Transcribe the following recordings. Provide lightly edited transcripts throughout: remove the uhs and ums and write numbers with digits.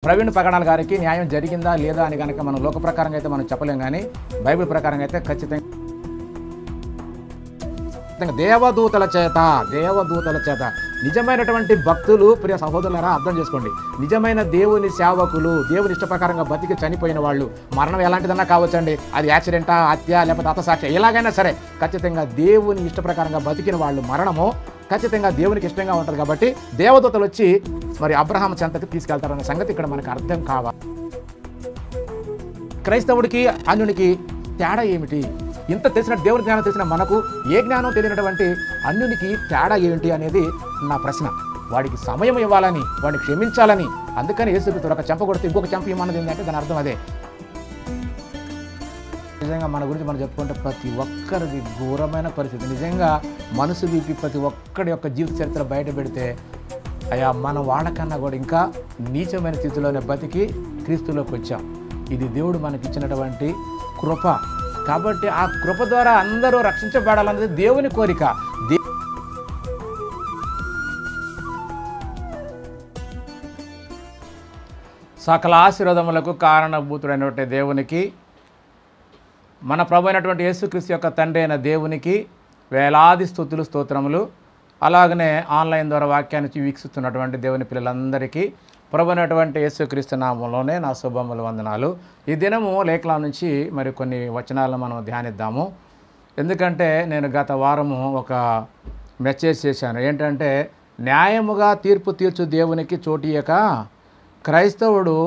ప్రవీణ్ పగడాల గారికి న్యాయం జరిగిందా లేదా అని గనక మనం లోక ప్రకారంగా అయితే మనం చెప్పలేం, కానీ బైబిల్ ప్రకారంగా అయితే ఖచ్చితంగా దేవదూతల చేత నిజమైనటువంటి భక్తులు, ప్రియ సహోదరులారా అర్థం చేసుకోండి, నిజమైన దేవుని సేవకులు, దేవుని ఇష్ట ప్రకారంగా బతికి చనిపోయిన వాళ్ళు, మరణం ఎలాంటిదన్నా కావచ్చండి, అది యాక్సిడెంటా, హత్య, లేకపోతే హతసాక్షి, ఎలాగైనా సరే ఖచ్చితంగా దేవుని ఇష్ట ప్రకారంగా బతికిన వాళ్ళు మరణము ఖచ్చితంగా దేవునికి ఇష్టంగా ఉంటుంది. కాబట్టి దేవదూతలు వచ్చి మరి అబ్రహాం చెంతకి తీసుకెళ్తారన్న సంగతి ఇక్కడ మనకు అర్థం కావాలి. క్రైస్తవుడికి అన్యునికి తేడా ఏమిటి? ఇంత తెలిసిన దేవుని జ్ఞానం తెలిసిన మనకు ఏ జ్ఞానం తెలియనటువంటి అన్యునికి తేడా ఏమిటి అనేది నా ప్రశ్న. వాడికి సమయం ఇవ్వాలని, వాడిని క్షమించాలని, అందుకని యేసుక్రీస్తు ఒక చెంప కొడితే ఇంకొక చెంప ఇవ్వమన్నది ఏంటంటే దాని అర్థం అదే. నిజంగా మన గురించి మనం చెప్పుకుంటే ప్రతి ఒక్కరిది ఘోరమైన పరిస్థితి. నిజంగా మనసు వీపి ప్రతి ఒక్కడి యొక్క జీవిత చరిత్ర బయట పెడితే అయ్యా మనం వాళ్ళకన్నా కూడా ఇంకా నీచమైన స్థితిలోనే బతికి క్రీస్తులోకి వచ్చాం. ఇది దేవుడు మనకిచ్చినటువంటి కృప. కాబట్టి ఆ కృప ద్వారా అందరూ రక్షించబడాలన్నది దేవుని కోరిక. సకల ఆశీర్వాదములకు కారణభూతుడైనటువంటి దేవునికి, మన ప్రభు అయినటువంటి యేసుక్రీస్తు యొక్క తండ్రి అయిన దేవునికి వేలాది స్తుతులు, స్తోత్రములు. అలాగనే ఆన్లైన్ ద్వారా వాక్యాన్ని వీక్షిస్తున్నటువంటి దేవుని పిల్లలందరికీ ప్రభు అయినటువంటి యేసుక్రీస్తు నామంలోనే నా శుభములు, వందనాలు. ఈ దినము లేఖనాల నుంచి మరి కొన్ని వచనాలను మనం ధ్యానిద్దాము. ఎందుకంటే నేను గత వారము ఒక మెసేజ్ చేశాను. ఏంటంటే న్యాయముగా తీర్పు తీర్చు దేవునికి చోటియక క్రైస్తవుడు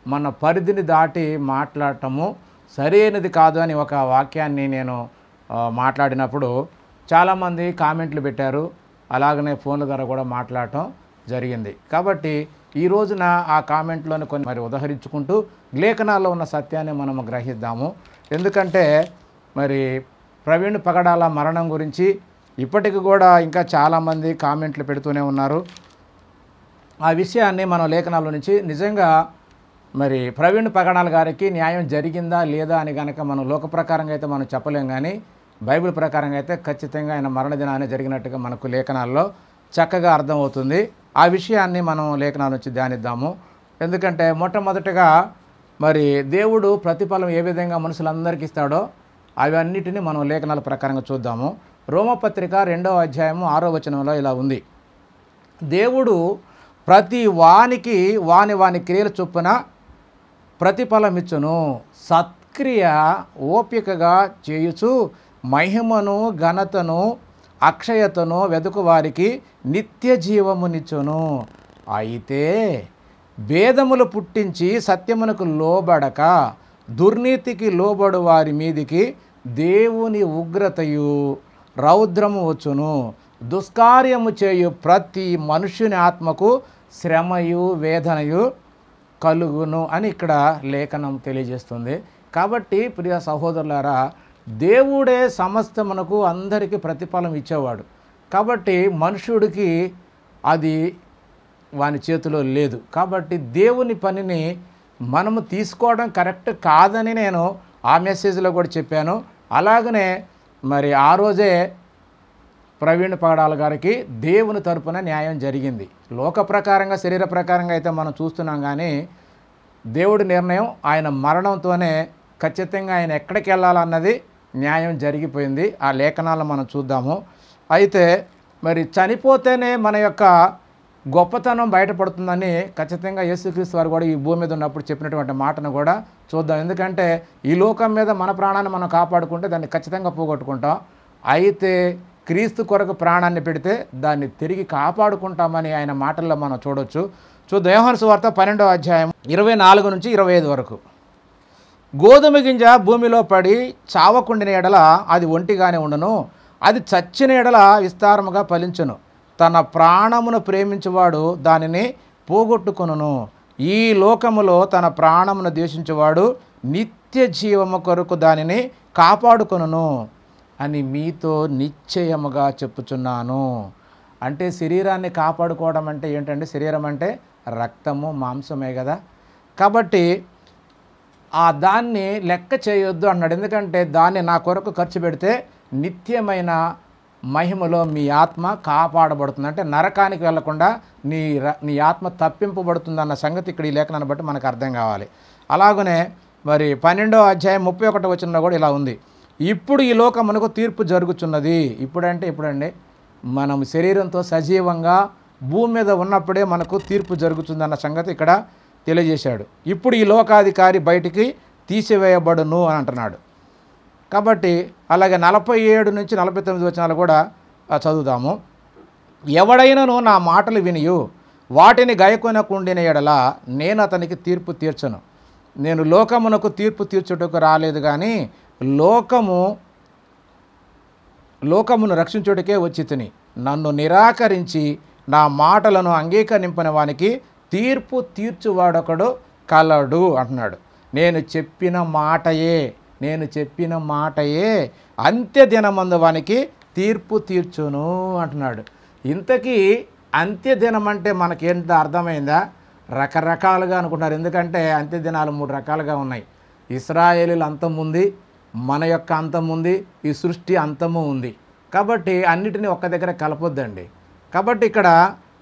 మన పరిధిని దాటి మాట్లాడటము సరైనది కాదు అని ఒక వాక్యాన్ని నేను మాట్లాడినప్పుడు చాలామంది కామెంట్లు పెట్టారు. అలాగనే ఫోన్ల ద్వారా కూడా మాట్లాడటం జరిగింది. కాబట్టి ఈ రోజున ఆ కామెంట్లోని కొన్ని మరి ఉదహరించుకుంటూ లేఖనాల్లో ఉన్న సత్యాన్ని మనము గ్రహిద్దాము. ఎందుకంటే మరి ప్రవీణ్ పగడాల మరణం గురించి ఇప్పటికి కూడా ఇంకా చాలామంది కామెంట్లు పెడుతూనే ఉన్నారు. ఆ విషయాన్ని మనం లేఖనాల నుంచి నిజంగా మరి ప్రవీణ్ పగడాల గారికి న్యాయం జరిగిందా లేదా అని కనుక మనం లోక ప్రకారంగా అయితే మనం చెప్పలేం, కానీ బైబిల్ ప్రకారంగా అయితే ఖచ్చితంగా ఆయన మరణదినాన్ని జరిగినట్టుగా మనకు లేఖనాల్లో చక్కగా అర్థమవుతుంది. ఆ విషయాన్ని మనం లేఖనాల నుంచి ధ్యానిద్దాము. ఎందుకంటే మొట్టమొదటిగా మరి దేవుడు ప్రతిఫలం ఏ విధంగా మనుషులందరికీ ఇస్తాడో అవన్నిటిని మనం లేఖనాల ప్రకారంగా చూద్దాం. రోమపత్రిక 2వ అధ్యాయము 6వ వచనంలో ఇలా ఉంది: దేవుడు ప్రతి వానికి వాని క్రియల చొప్పున ప్రతిఫలం ఇచ్చును, సత్క్రియ ఓపికగా చేయుచు మహిమను, ఘనతను, అక్షయతను వెదుకు వారికి నిత్య జీవమునిచ్చును. అయితే భేదములు పుట్టించి సత్యమునకు లోబడక దుర్నీతికి లోబడు వారి మీదికి దేవుని ఉగ్రతయు రౌద్రము వచ్చును. దుష్కార్యము చేయు ప్రతి మనుష్యుని ఆత్మకు శ్రమయు వేదనయు కలుగును అని ఇక్కడ లేఖనం తెలియజేస్తుంది. కాబట్టి ప్రియ సహోదరులారా, దేవుడే సమస్తమునకు అందరికీ ప్రతిఫలం ఇచ్చేవాడు. కాబట్టి మనుషుడికి అది వాని చేతిలో లేదు. కాబట్టి దేవుని పనిని మనము తీసుకోవడం కరెక్ట్ కాదని నేను ఆ మెసేజ్లో కూడా చెప్పాను. అలాగనే మరి ఆ రోజే ప్రవీణ్ పగడాల గారికి దేవుని తరపున న్యాయం జరిగింది. లోక ప్రకారంగా, శరీర ప్రకారంగా అయితే మనం చూస్తున్నాం, కానీ దేవుడి నిర్ణయం ఆయన మరణంతోనే ఖచ్చితంగా ఆయన ఎక్కడికి వెళ్ళాలన్నది న్యాయం జరిగిపోయింది. ఆ లేఖనాలను మనం చూద్దాము. అయితే మరి చనిపోతేనే మన యొక్క గొప్పతనం బయటపడుతుందని ఖచ్చితంగా యేసుక్రీస్తు వారు కూడా ఈ భూమి మీద ఉన్నప్పుడు చెప్పినటువంటి మాటను కూడా చూద్దాం. ఎందుకంటే ఈ లోకం మీద మన ప్రాణాన్ని మనం కాపాడుకుంటే దాన్ని ఖచ్చితంగా పోగొట్టుకుంటాం. అయితే క్రీస్తు కొరకు ప్రాణాన్ని పెడితే దాన్ని తిరిగి కాపాడుకుంటామని ఆయన మాటల్లో మనం చూడొచ్చు. యోహాను సువార్త 12వ అధ్యాయం 24 నుంచి 25 వరకు: గోధుమ గింజ భూమిలో పడి చావకుండిన ఎడల అది ఒంటిగానే ఉండును, అది చచ్చిన ఎడల విస్తారముగా ఫలించును. తన ప్రాణమును ప్రేమించువాడు దానిని పోగొట్టుకొనును. ఈ లోకములో తన ప్రాణమును ద్వేషించువాడు నిత్య జీవము కొరకు దానిని కాపాడుకొనును అని మీతో నిశ్చయముగా చెప్పుచున్నాను. అంటే శరీరాన్ని కాపాడుకోవడం అంటే ఏంటంటే, శరీరం అంటే రక్తము, మాంసమే కదా. కాబట్టి ఆ దాన్ని లెక్క చేయొద్దు అన్నాడు. ఎందుకంటే దాన్ని నా కొరకు ఖర్చు పెడితే నిత్యమైన మహిమలో మీ ఆత్మ కాపాడబడుతుంది. అంటే నరకానికి వెళ్లకుండా నీ ఆత్మ తప్పింపబడుతుందన్న సంగతి ఇక్కడ ఈ లేఖనాన్ని బట్టి మనకు అర్థం కావాలి. అలాగనే మరి 12వ అధ్యాయం 31వ వచనంలో కూడా ఇలా ఉంది, ఇప్పుడు ఈ లోకమునకు తీర్పు జరుగుతున్నది. ఇప్పుడండి మనం శరీరంతో సజీవంగా భూమి మీద ఉన్నప్పుడే మనకు తీర్పు జరుగుతుందన్న సంగతి ఇక్కడ తెలియజేశాడు. ఇప్పుడు ఈ లోకాధికారి బయటికి తీసివేయబడును అని అంటున్నాడు. కాబట్టి అలాగే 47 నుంచి 49 వచనాలు కూడా చదువుదాము. ఎవడైనను నా మాటలు వినియు వాటిని గైకొనకుండిన ఎడల నేను అతనికి తీర్పు తీర్చను. నేను లోకమునకు తీర్పు తీర్చుటకు రాలేదు కానీ లోకమును రక్షించుటకే వచ్చి తిని. నన్ను నిరాకరించి నా మాటలను అంగీకరింపని వానికి తీర్పు తీర్చువాడొకడు కలడు అంటున్నాడు. నేను చెప్పిన మాటయే అంత్యదినమందు వానికి తీర్పు తీర్చును అంటున్నాడు. ఇంతకీ అంత్యదినం అంటే మనకేంత అర్థమైందా? రకరకాలుగా అనుకుంటున్నారు. ఎందుకంటే అంత్యదినాలు 3 రకాలుగా ఉన్నాయి. ఇశ్రాయేలీల అంతం ఉంది, మన యొక్క అంతం ఉంది, ఈ సృష్టి అంతము ఉంది. కాబట్టి అన్నిటినీ ఒక్క దగ్గర కలపొద్దండి. కాబట్టి ఇక్కడ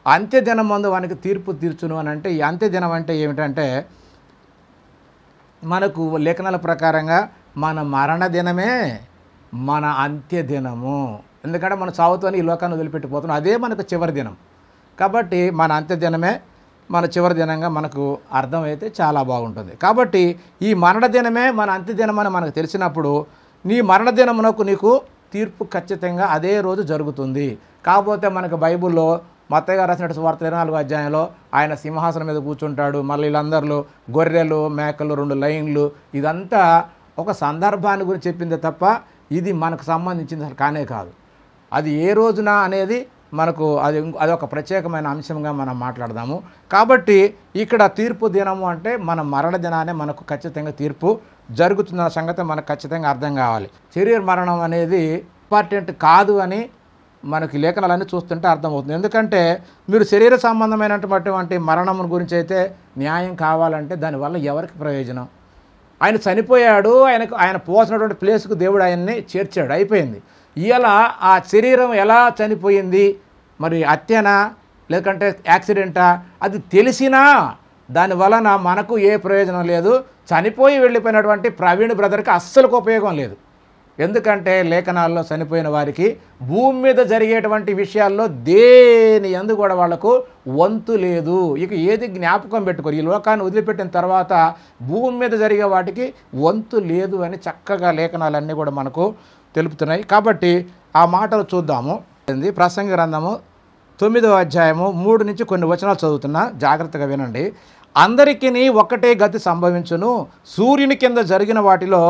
అంత్యదినం మందు వానికి తీర్పు తీర్చును అని అంటే, ఈ అంత్యదినం అంటే ఏమిటంటే మనకు లేఖనాల ప్రకారంగా మన మరణ దినమే మన అంత్యదినము. ఎందుకంటే మన చావుతోని ఈ లోకాన్ని వదిలిపెట్టిపోతున్నాం, అదే మనకు చివరి దినం. కాబట్టి మన అంత్యదినమే మన చివరి దినంగా మనకు అర్థమైతే చాలా బాగుంటుంది. కాబట్టి ఈ మరణ దినమే మన అంత్యదినం అని మనకు తెలిసినప్పుడు నీ మరణ దినమునకు నీకు తీర్పు ఖచ్చితంగా అదే రోజు జరుగుతుంది. కాకపోతే మనకు బైబిల్లో మత్తయి గారు రాసిన సువార్త 24వ అధ్యాయంలో ఆయన సింహాసనం మీద కూర్చుంటాడు, మళ్ళీ వీళ్ళందరూ గొర్రెలు మేకలు 2 లైన్లు, ఇదంతా ఒక సందర్భాన్ని గురించి చెప్పిందే తప్ప ఇది మనకు సంబంధించింది అసలు కానే కాదు. అది ఏ రోజున అనేది మనకు అది ఒక ప్రత్యేకమైన అంశంగా మనం మాట్లాడదాము. కాబట్టి ఇక్కడ తీర్పు దినము అంటే మన మరణ దినానే మనకు ఖచ్చితంగా తీర్పు జరుగుతున్న సంగతి మనకు ఖచ్చితంగా అర్థం కావాలి. శరీర మరణం అనేది ఇంపార్టెంట్ కాదు అని మనకి లేఖనాలన్నీ చూస్తుంటే అర్థమవుతుంది. ఎందుకంటే మీరు శరీర సంబంధమైనటువంటి మరణం గురించి అయితే న్యాయం కావాలంటే దానివల్ల ఎవరికి ప్రయోజనం? ఆయన చనిపోయాడు, ఆయన పోసినటువంటి ప్లేస్కు దేవుడు ఆయన్ని చేర్చాడు, అయిపోయింది. ఇలా ఆ శరీరం ఎలా చనిపోయింది, మరి హత్యనా లేకంటే యాక్సిడెంటా, అది తెలిసినా దాని వలన మనకు ఏ ప్రయోజనం లేదు. చనిపోయి వెళ్ళిపోయినటువంటి ప్రవీణ్ బ్రదర్కి అస్సలు ఉపయోగం లేదు. ఎందుకంటే లేఖనాల్లో చనిపోయిన వారికి భూమి మీద జరిగేటువంటి విషయాల్లో దేని యందు కూడా వాళ్లకు వంతు లేదు. ఇక ఏది జ్ఞాపకం పెట్టుకోరు. ఈ లోకాన్ని వదిలిపెట్టిన తర్వాత భూమి మీద జరిగే వాటికి వంతు లేదు అని చక్కగా లేఖనాలన్నీ కూడా మనకు తెలుపుతున్నాయి. కాబట్టి ఆ మాటలు చూద్దాము. ప్రసంగి గ్రంథము 9వ అధ్యాయము 3 నుంచి కొన్ని వచనాలు చదువుతున్నా, జాగ్రత్తగా వినండి. అందరికీ ఒకటే గతి సంభవించును, సూర్యుని కింద జరిగిన వాటిలో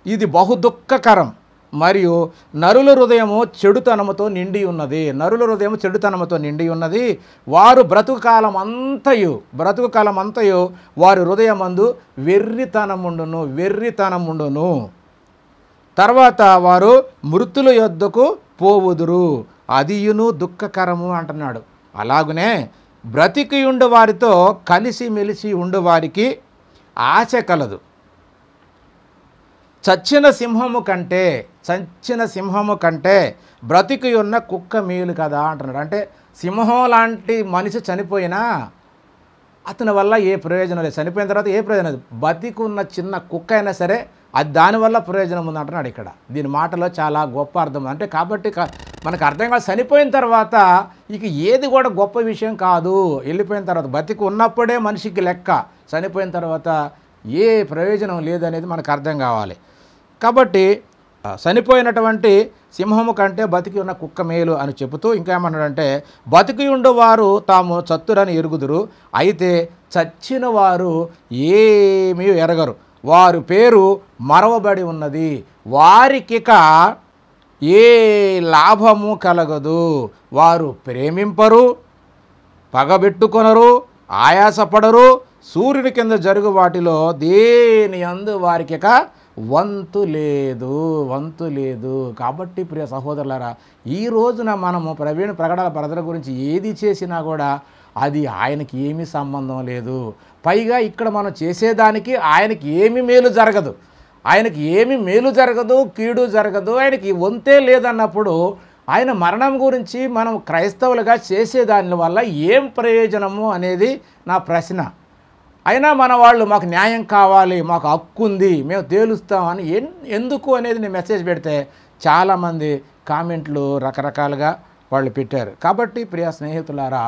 ఇది బహు దుఃఖకరం, మరియు నరుల హృదయము చెడుతనముతో నిండి ఉన్నది. వారు బ్రతుకు కాలం అంతయు వారి హృదయమందు వెర్రితనముండును. తర్వాత వారు మృతుల యొద్దకు పోవుదురు, అదియును దుఃఖకరము అంటున్నాడు. అలాగునే బ్రతికి ఉండు వారితో కలిసిమెలిసి ఉండు వారికి ఆశ కలదు. చచ్చిన సింహము కంటే బ్రతికి ఉన్న కుక్క మేలు కదా అంటున్నాడు. అంటే సింహం లాంటి మనిషి చనిపోయినా అతని వల్ల ఏ ప్రయోజనం లేదు, చనిపోయిన తర్వాత ఏ ప్రయోజనం లేదు. బతికున్న చిన్న కుక్క అయినా సరే అది దానివల్ల ప్రయోజనం ఉంది అంటున్నాడు ఇక్కడ. దీని మాటలో చాలా గొప్ప అర్థం. అంటే కాబట్టి మనకు అర్థం కాదు, చనిపోయిన తర్వాత ఇక ఏది కూడా గొప్ప విషయం కాదు. వెళ్ళిపోయిన తర్వాత బతికి ఉన్నప్పుడే మనిషికి లెక్క, చనిపోయిన తర్వాత ఏ ప్రయోజనం లేదనేది మనకు అర్థం కావాలి. కాబట్టి చనిపోయినటువంటి సింహము కంటే బతికి ఉన్న కుక్క మేలు అని చెబుతూ ఇంకా ఏమన్నాడంటే, బతికి ఉండేవారు తాము చత్తురని ఎరుగుదురు, అయితే చచ్చిన వారు ఏమీ ఎరగరు, వారి పేరు మరవబడి ఉన్నది, వారికిక ఏ లాభము కలగదు. వారు ప్రేమింపరు, పగబెట్టుకొనరు, ఆయాసపడరు, సూర్యుని కింద జరుగు వాటిలో దేని యందు వారికిక వంతు లేదు. కాబట్టి ప్రియ సహోదరులారా, ఈ రోజున మనము ప్రకటన బ్రదర్ గురించి ఏది చేసినా కూడా అది ఆయనకి ఏమీ సంబంధం లేదు. పైగా ఇక్కడ మనం చేసేదానికి ఆయనకి ఏమీ మేలు జరగదు, కీడు జరగదు, ఆయనకి వంతే లేదన్నప్పుడు ఆయన మరణం గురించి మనం క్రైస్తవులుగా చేసేదాని వల్ల ఏం ప్రయోజనము అనేది నా ప్రశ్న. అయినా మన వాళ్ళు మాకు న్యాయం కావాలి, మాకు హక్కు ఉంది, మేము తేలుస్తామని ఎందుకు అనేది నేను మెసేజ్ పెడితే చాలామంది కామెంట్లు రకరకాలుగా వాళ్ళు పెట్టారు. కాబట్టి ప్రియ స్నేహితులారా,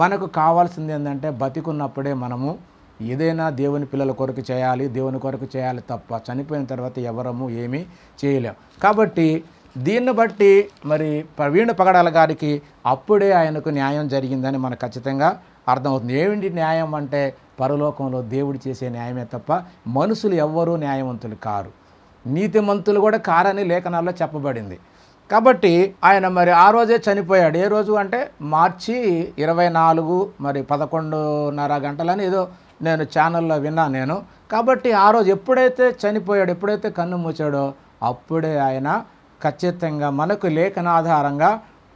మనకు కావాల్సింది ఏంటంటే బతికున్నప్పుడే మనము ఏదైనా దేవుని పిల్లల కొరకు చేయాలి, దేవుని కొరకు చేయాలి తప్ప చనిపోయిన తర్వాత ఎవరము ఏమీ చేయలేం. కాబట్టి దీన్ని బట్టి మరి ప్రవీణ్ పగడాల గారికి అప్పుడే ఆయనకు న్యాయం జరిగిందని మనకు ఖచ్చితంగా అర్థమవుతుంది. ఏమిటి న్యాయం అంటే పరలోకంలో దేవుడు చేసే న్యాయమే తప్ప మనుషులు ఎవ్వరూ న్యాయవంతులు కారు, నీతిమంతులు కూడా కారని లేఖనాల్లో చెప్పబడింది. కాబట్టి ఆయన మరి ఆ రోజే చనిపోయాడు. ఏ రోజు అంటే మార్చి 24 మరి 11:30 గంటలని ఏదో నేను ఛానల్లో విన్నాను నేను. కాబట్టి ఆ రోజు ఎప్పుడైతే చనిపోయాడో, ఎప్పుడైతే కన్ను మూచాడో అప్పుడే ఆయన ఖచ్చితంగా మనకు లేఖనాధారంగా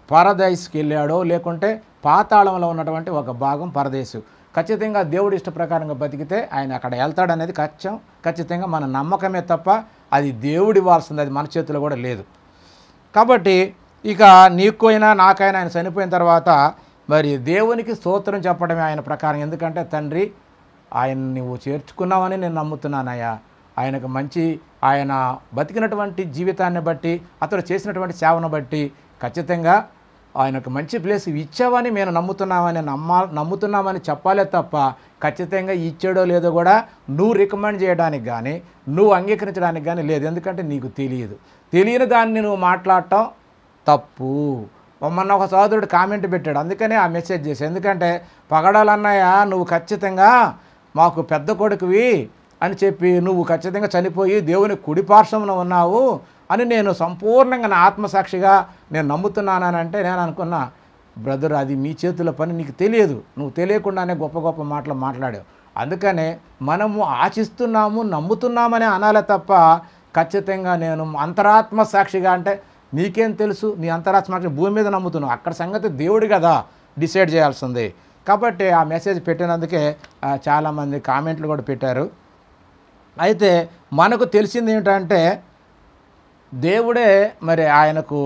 పరదైస్కి వెళ్ళాడో, లేకుంటే పాతాళంలో ఉన్నటువంటి ఒక భాగం పరదేశు. ఖచ్చితంగా దేవుడి ఇష్ట ప్రకారంగా బతికితే ఆయన అక్కడ వెళ్తాడనేది ఖచ్చితంగా మన నమ్మకమే తప్ప అది దేవుడి ఇవ్వాల్సింది, అది మన చేతిలో కూడా లేదు. కాబట్టి ఇక నీకైనా నాకైనా ఆయన చనిపోయిన తర్వాత మరి దేవునికి స్తోత్రం చెప్పడమే ఆయన ప్రకారం. ఎందుకంటే తండ్రి, ఆయన నువ్వు చేర్చుకున్నావని నేను నమ్ముతున్నానయ్యా, ఆయనకు మంచి ఆయన బతికినటువంటి జీవితాన్ని బట్టి, అతడు చేసినటువంటి సేవను బట్టి ఖచ్చితంగా ఆయనకు మంచి ప్లేస్ ఇచ్చావని మేము నమ్ముతున్నామని చెప్పాలే తప్ప ఖచ్చితంగా ఇచ్చాడో లేదో కూడా నువ్వు రికమెండ్ చేయడానికి కానీ నువ్వు అంగీకరించడానికి కానీ లేదు. ఎందుకంటే నీకు తెలియని దాన్ని నువ్వు మాట్లాడటం తప్పు. మొన్న ఒక సోదరుడు కామెంట్ పెట్టాడు, అందుకనే ఆ మెసేజ్ చేశాను. ఎందుకంటే పగడాలన్నయ్య, నువ్వు ఖచ్చితంగా మాకు పెద్ద కొడుకువి అని చెప్పి నువ్వు ఖచ్చితంగా చనిపోయి దేవుని కుడి పార్శ్వమున ఉన్నావు అని నేను సంపూర్ణంగా నా ఆత్మసాక్షిగా నేను నమ్ముతున్నానంటే నేను అనుకున్నా, బ్రదర్ అది మీ చేతుల పని, నీకు తెలియదు, నువ్వు తెలియకుండానే గొప్ప గొప్ప మాటలు మాట్లాడావు. అందుకనే మనము ఆశిస్తున్నాము, నమ్ముతున్నామని అనాలే తప్ప ఖచ్చితంగా నేను అంతరాత్మ సాక్షిగా అంటే నీకేం తెలుసు, నీ అంతరాత్మ సాక్షి భూమి మీద నమ్ముతున్నావు, అక్కడ సంగతి దేవుడు కదా డిసైడ్ చేయాల్సింది. కాబట్టి ఆ మెసేజ్ పెట్టినందుకే చాలామంది కామెంట్లు కూడా పెట్టారు. అయితే మనకు తెలిసింది ఏంటంటే దేవుడే మరి ఆయనకు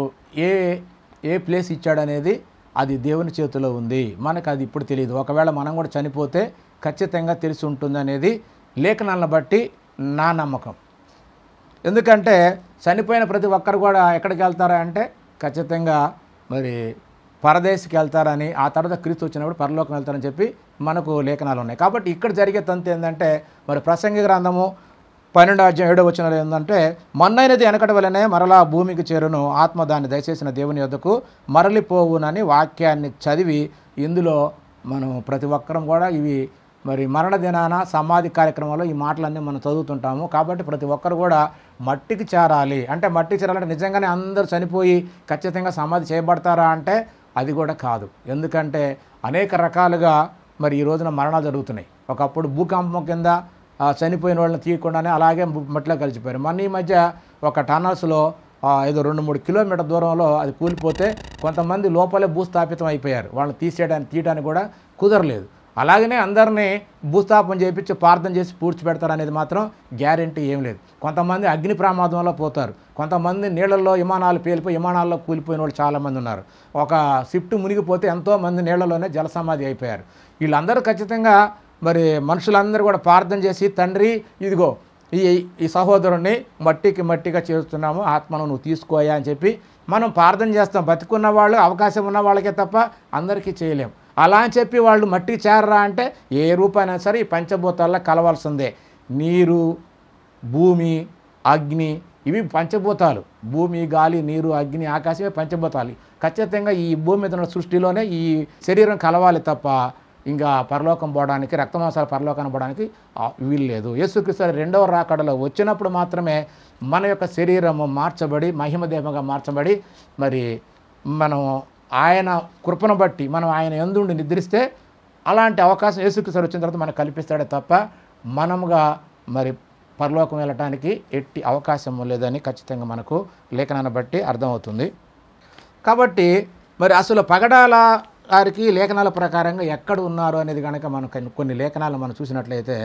ఏ ప్లేస్ ఇచ్చాడనేది అది దేవుని చేతిలో ఉంది, మనకు అది ఇప్పుడు తెలియదు. ఒకవేళ మనం కూడా చనిపోతే ఖచ్చితంగా తెలిసి ఉంటుంది అనేది లేఖనాలను బట్టి నా నమ్మకం. ఎందుకంటే చనిపోయిన ప్రతి ఒక్కరు కూడా ఎక్కడికి వెళ్తారా అంటే ఖచ్చితంగా మరి పరదేశికి వెళ్తారని, ఆ తర్వాత క్రీస్తు వచ్చినప్పుడు పరలోకం వెళ్తారని చెప్పి మనకు లేఖనాలు ఉన్నాయి. కాబట్టి ఇక్కడ జరిగే తంతు ఏంటంటే మరి ప్రసంగి గ్రంథము 12:7 ఏంటంటే మన్నైనది వెనకటి వలనే మరలా భూమికి చేరును, ఆత్మ దాన్ని దయచేసిన దేవుని యొద్దకు మరలిపోవునని వాక్యాన్ని చదివి ఇందులో మనం ప్రతి ఒక్కరం కూడా ఇవి మరి మరణ దినాన సమాధి కార్యక్రమంలో ఈ మాటలన్నీ మనం చదువుతుంటాము. కాబట్టి ప్రతి ఒక్కరు కూడా మట్టికి చేరాలి. అంటే మట్టికి చేరాలంటే నిజంగానే అందరూ చనిపోయి ఖచ్చితంగా సమాధి చేయబడతారా అంటే అది కూడా కాదు. ఎందుకంటే అనేక రకాలుగా మరి ఈ రోజున మరణాలు జరుగుతున్నాయి. ఒకప్పుడు భూకంపం కింద చనిపోయిన వాళ్ళని తీయకుండానే అలాగే మట్టిలో కలిసిపోయారు. మన ఈ మధ్య ఒక టనల్స్లో ఏదో 2-3 కిలోమీటర్ దూరంలో అది కూలిపోతే కొంతమంది లోపలే భూస్థాపితం అయిపోయారు. వాళ్ళని తీయడానికి కూడా కుదరలేదు. అలాగనే అందరినీ భూస్థాపన చేయించి ప్రార్థన చేసి పూడ్చిపెడతారు అనేది మాత్రం గ్యారెంటీ ఏం లేదు. కొంతమంది అగ్ని ప్రమాదంలో పోతారు, కొంతమంది నీళ్ళల్లో విమానాలు పేలిపోయి విమానాల్లో కూలిపోయిన వాళ్ళు చాలామంది ఉన్నారు. ఒక షిఫ్ట్ మునిగిపోతే ఎంతోమంది నీళ్ళలోనే జలసమాధి అయిపోయారు. వీళ్ళందరూ ఖచ్చితంగా మరి మనుషులందరూ కూడా ప్రార్థన చేసి తండ్రి ఇదిగో ఈ సహోదరుణ్ణి మట్టిగా చేస్తున్నాము, ఆత్మను నువ్వు తీసుకోయా అని చెప్పి మనం ప్రార్థన చేస్తాం. బతికున్న వాళ్ళు అవకాశం ఉన్న వాళ్ళకే తప్ప అందరికీ చేయలేం. అలా అని చెప్పి వాళ్ళు మట్టికి చేరరా అంటే ఏ రూపాయైనా సరే ఈ పంచభూతాల్లో కలవాల్సిందే. నీరు, భూమి, అగ్ని, ఇవి పంచభూతాలు. భూమి, గాలి, నీరు, అగ్ని, ఆకాశమే పంచభూతాలు. ఖచ్చితంగా ఈ భూమి మీద ఉన్న సృష్టిలోనే ఈ శరీరం కలవాలి తప్ప ఇంకా పరలోకం పోవడానికి, రక్తమాంసాల పరలోకాన్ని పోవడానికి వీలు లేదు. యేసుక్రీస్తు రెండవ రాకడలో వచ్చినప్పుడు మాత్రమే మన యొక్క శరీరము మార్చబడి మహిమదేహంగా మార్చబడి మరి మనం ఆయన కృపను బట్టి మనం ఆయన యందుండి నిద్రిస్తే అలాంటి అవకాశం యేసుక్రీస్తు వచ్చిన తర్వాత మనకు కల్పిస్తాడే తప్ప మనముగా మరి పరలోకం వెళ్ళటానికి ఎట్టి అవకాశం లేదని ఖచ్చితంగా మనకు లేఖనాన్ని బట్టి అర్థమవుతుంది. కాబట్టి మరి అసలు పగడాల వారికి లేఖనాల ప్రకారంగా ఎక్కడ ఉన్నారు అనేది కనుక మనకు కొన్ని లేఖనాలు మనం చూసినట్లయితే